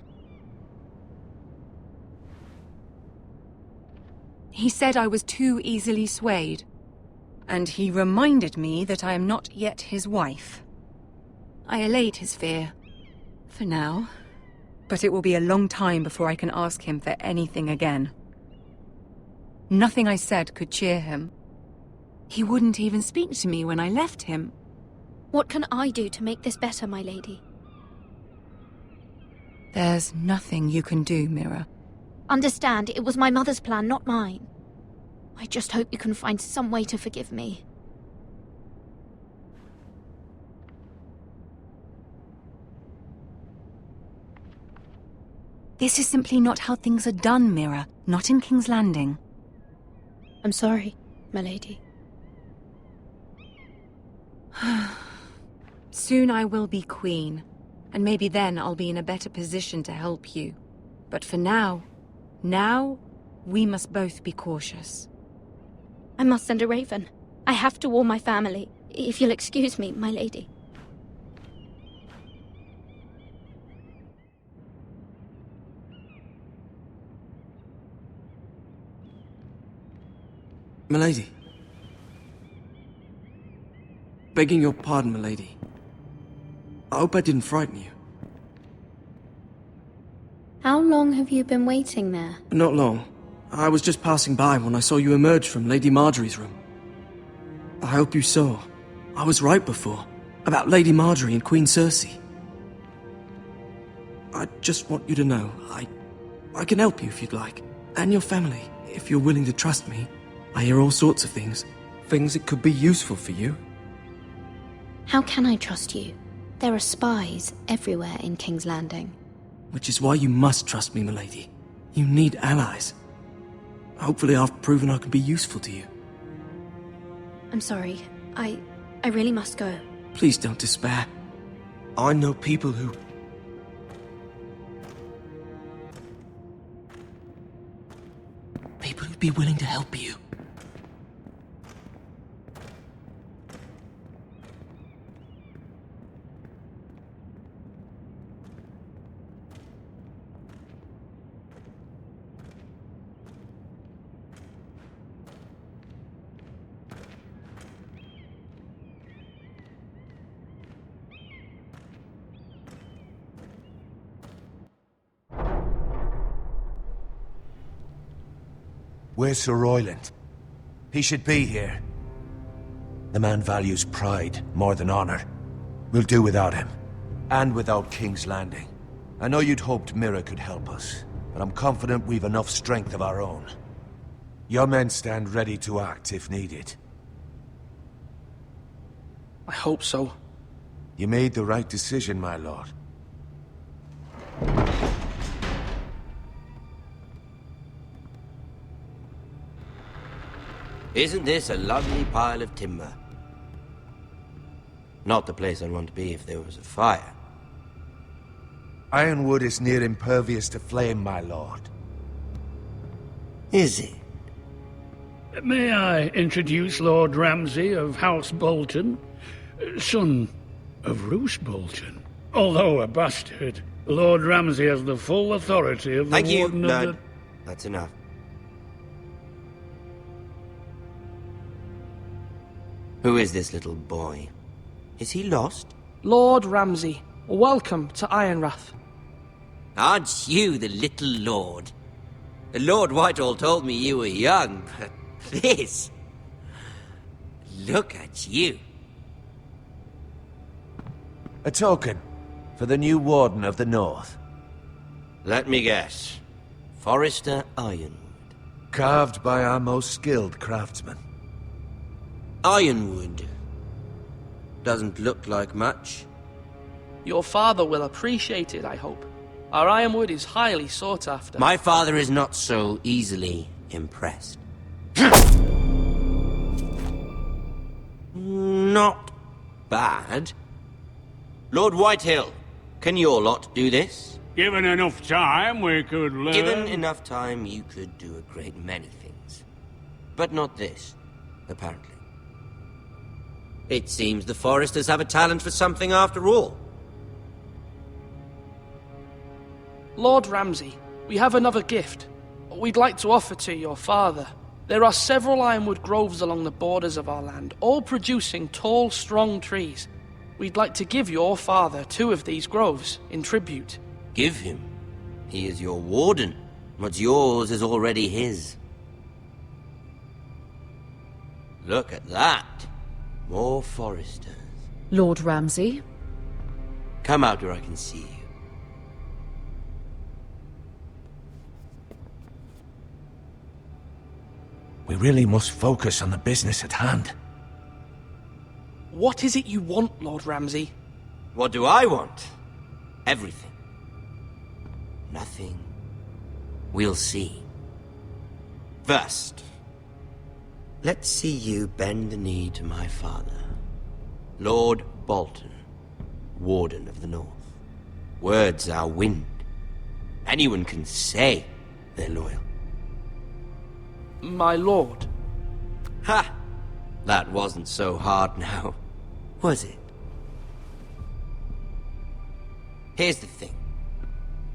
He said I was too easily swayed. And he reminded me that I am not yet his wife. I allayed his fear. For now. But it will be a long time before I can ask him for anything again. Nothing I said could cheer him. He wouldn't even speak to me when I left him. What can I do to make this better, my lady? There's nothing you can do, Mira. Understand, it was my mother's plan, not mine. I just hope you can find some way to forgive me. This is simply not how things are done, Mira. Not in King's Landing. I'm sorry, my lady. Soon I will be queen, and maybe then I'll be in a better position to help you. But for now, we must both be cautious. I must send a raven. I have to warn my family. If you'll excuse me, my lady. Milady. Begging your pardon, milady. I hope I didn't frighten you. How long have you been waiting there? Not long. I was just passing by when I saw you emerge from Lady Margery's room. I hope you saw. I was right before. About Lady Margery and Queen Cersei. I just want you to know, I can help you if you'd like. And your family, if you're willing to trust me. I hear all sorts of things. Things that could be useful for you. How can I trust you? There are spies everywhere in King's Landing. Which is why you must trust me, milady. You need allies. Hopefully I've proven I can be useful to you. I'm sorry. I really must go. Please don't despair. I know people who... People who'd be willing to help you. Where's Sir Royland? He should be here. The man values pride more than honor. We'll do without him. And without King's Landing. I know you'd hoped Mira could help us, but I'm confident we've enough strength of our own. Your men stand ready to act if needed. I hope so. You made the right decision, my lord. Isn't this a lovely pile of timber? Not the place I'd want to be if there was a fire. Ironwood is near impervious to flame, my lord. Is it? May I introduce Lord Ramsay of House Bolton, son of Roose Bolton. Although a bastard, Lord Ramsay has the full authority of the Thank you, Warden of Ludd. the... That's enough. Who is this little boy? Is he lost? Lord Ramsay, welcome to Irorath. Aren't you the little lord? Lord Whitehill told me you were young, but this... Look at you. A token for the new Warden of the North. Let me guess. Forrester Ironwood. Carved by our most skilled craftsmen. Ironwood. Doesn't look like much. Your father will appreciate it, I hope. Our ironwood is highly sought after. My father is not so easily impressed. Not bad. Lord Whitehill, can your lot do this? Given enough time, we could learn... Given enough time, you could do a great many things. But not this, apparently. It seems the Forresters have a talent for something after all. Lord Ramsay, we have another gift. We'd like to offer to your father. There are several ironwood groves along the borders of our land, all producing tall, strong trees. We'd like to give your father 2 of these groves in tribute. Give him. He is your warden. What's yours is already his. Look at that. More Forresters. Lord Ramsay? Come out where I can see you. We really must focus on the business at hand. What is it you want, Lord Ramsay? What do I want? Everything. Nothing. We'll see. First, let's see you bend the knee to my father, Lord Bolton, Warden of the North. Words are wind. Anyone can say they're loyal. My lord. Ha! That wasn't so hard now. Was it? Here's the thing.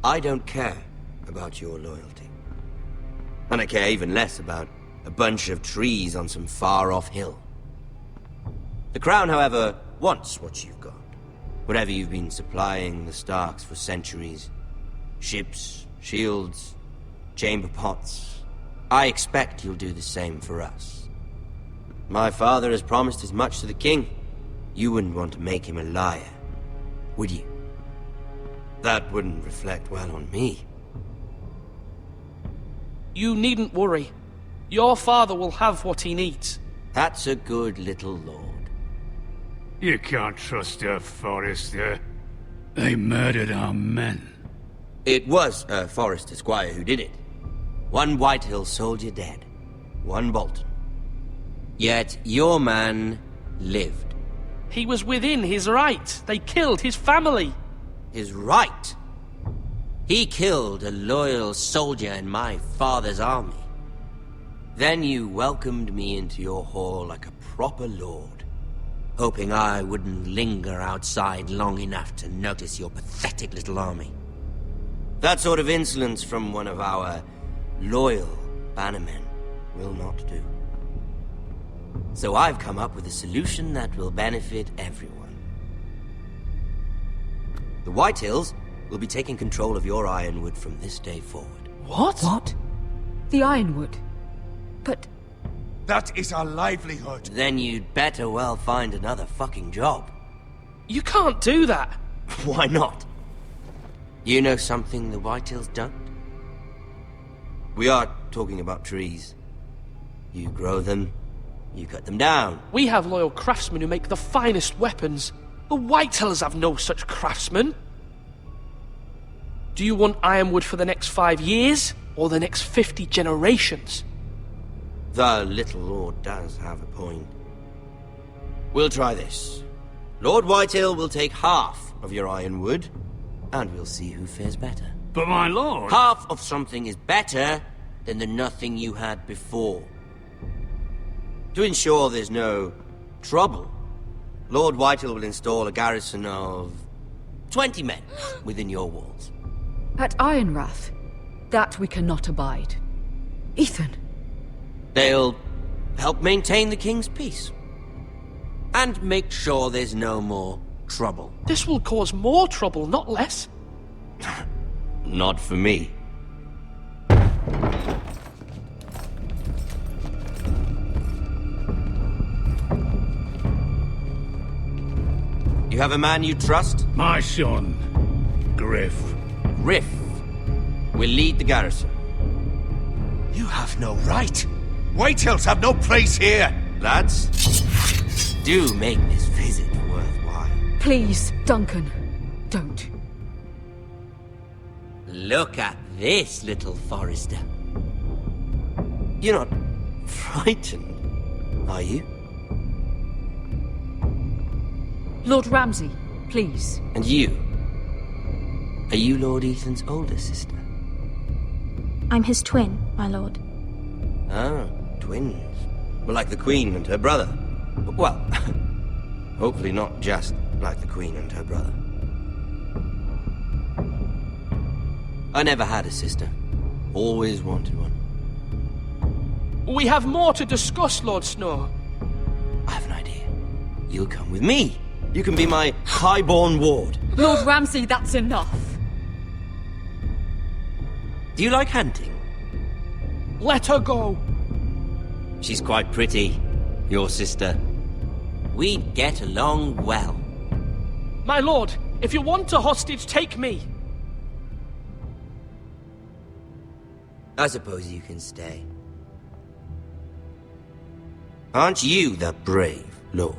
I don't care about your loyalty. And I care even less about a bunch of trees on some far-off hill. The Crown, however, wants what you've got. Whatever you've been supplying the Starks for centuries. Ships, shields, chamber pots. I expect you'll do the same for us. My father has promised as much to the king. You wouldn't want to make him a liar, would you? That wouldn't reflect well on me. You needn't worry. Your father will have what he needs. That's a good little lord. You can't trust her, Forrester. They murdered our men. It was a Forrester squire who did it. One Whitehill soldier dead. One Bolton. Yet your man lived. He was within his right. They killed his family. His right? He killed a loyal soldier in my father's army. Then you welcomed me into your hall like a proper lord, hoping I wouldn't linger outside long enough to notice your pathetic little army. That sort of insolence from one of our loyal bannermen will not do. So I've come up with a solution that will benefit everyone. The Whitehills will be taking control of your ironwood from this day forward. What? What? The ironwood? But... That is our livelihood. Then you'd better well find another fucking job. You can't do that. Why not? You know something the Whitehills don't? We are talking about trees. You grow them, you cut them down. We have loyal craftsmen who make the finest weapons. The Whitehills have no such craftsmen. Do you want ironwood for the next 5 years, or the next 50 generations? The little lord does have a point. We'll try this. Lord Whitehill will take half of your ironwood, and we'll see who fares better. But my lord... Half of something is better than the nothing you had before. To ensure there's no trouble, Lord Whitehill will install a garrison of 20 men within your walls. At Irorath? That we cannot abide. Ethan. They'll help maintain the king's peace. And make sure there's no more trouble. This will cause more trouble, not less. Not for me. You have a man you trust? My son, Griff. Griff will lead the garrison. You have no right. Whitehills have no place here. Lads, do make this visit worthwhile. Please, Duncan, don't. Look at this, little Forrester. You're not frightened, are you? Lord Ramsay, please. And you? Are you Lord Ethan's older sister? I'm his twin, my lord. Ah, twins. Well, like the Queen and her brother. Well, hopefully not just like the Queen and her brother. I never had a sister. Always wanted one. We have more to discuss, Lord Snow. I have an idea. You'll come with me. You can be my highborn ward. Lord Ramsay, that's enough. Do you like hunting? Let her go. She's quite pretty, your sister. We'd get along well. My lord, if you want a hostage, take me. I suppose you can stay. Aren't you the brave lord?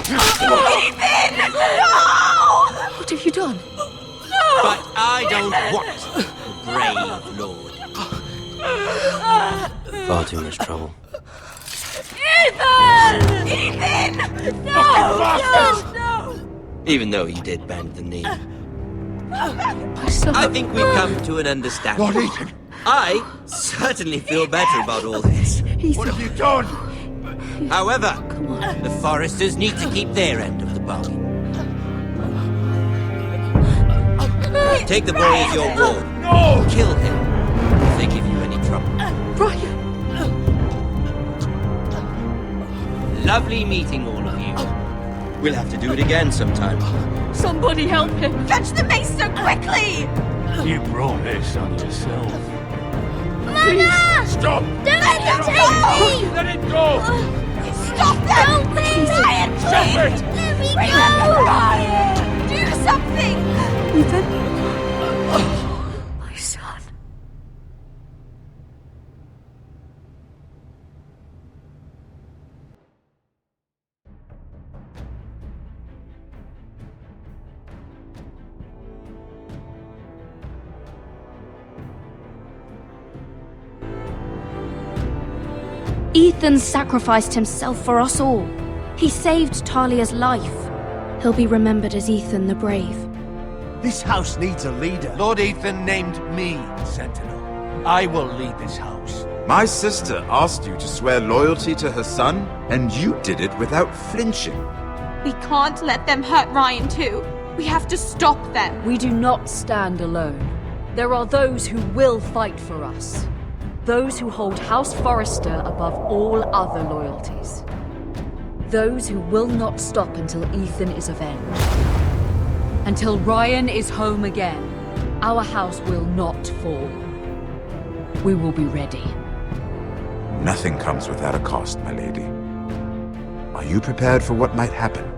Ethan! No! What have you done? But I don't want the brave lord. Far too much trouble. Ethan! Ethan! No! Even though he did bend the knee. I think we've come to an understanding. Lord Ethan! I certainly feel better about all this. What have you done? However, the Forresters need to keep their end of the bargain. Take the boy as your ward. No! Kill him if they give you any trouble. Brian! Lovely meeting all of you. We'll have to do it again sometime. Somebody help him! Fetch the maester quickly! You brought this on yourself. Mama! Stop! Don't let them take me! Let it go! Stop them! Help me! Brian, Stop please! it! Let me Bring go! them to Brian! Do something! Ethan? My son. Ethan sacrificed himself for us all. He saved Talia's life. He'll be remembered as Ethan the Brave. This house needs a leader. Lord Ethan named me Sentinel. I will lead this house. My sister asked you to swear loyalty to her son, and you did it without flinching. We can't let them hurt Ryan too. We have to stop them. We do not stand alone. There are those who will fight for us. Those who hold House Forrester above all other loyalties. Those who will not stop until Ethan is avenged. Until Ryan is home again, our house will not fall. We will be ready. Nothing comes without a cost, my lady. Are you prepared for what might happen?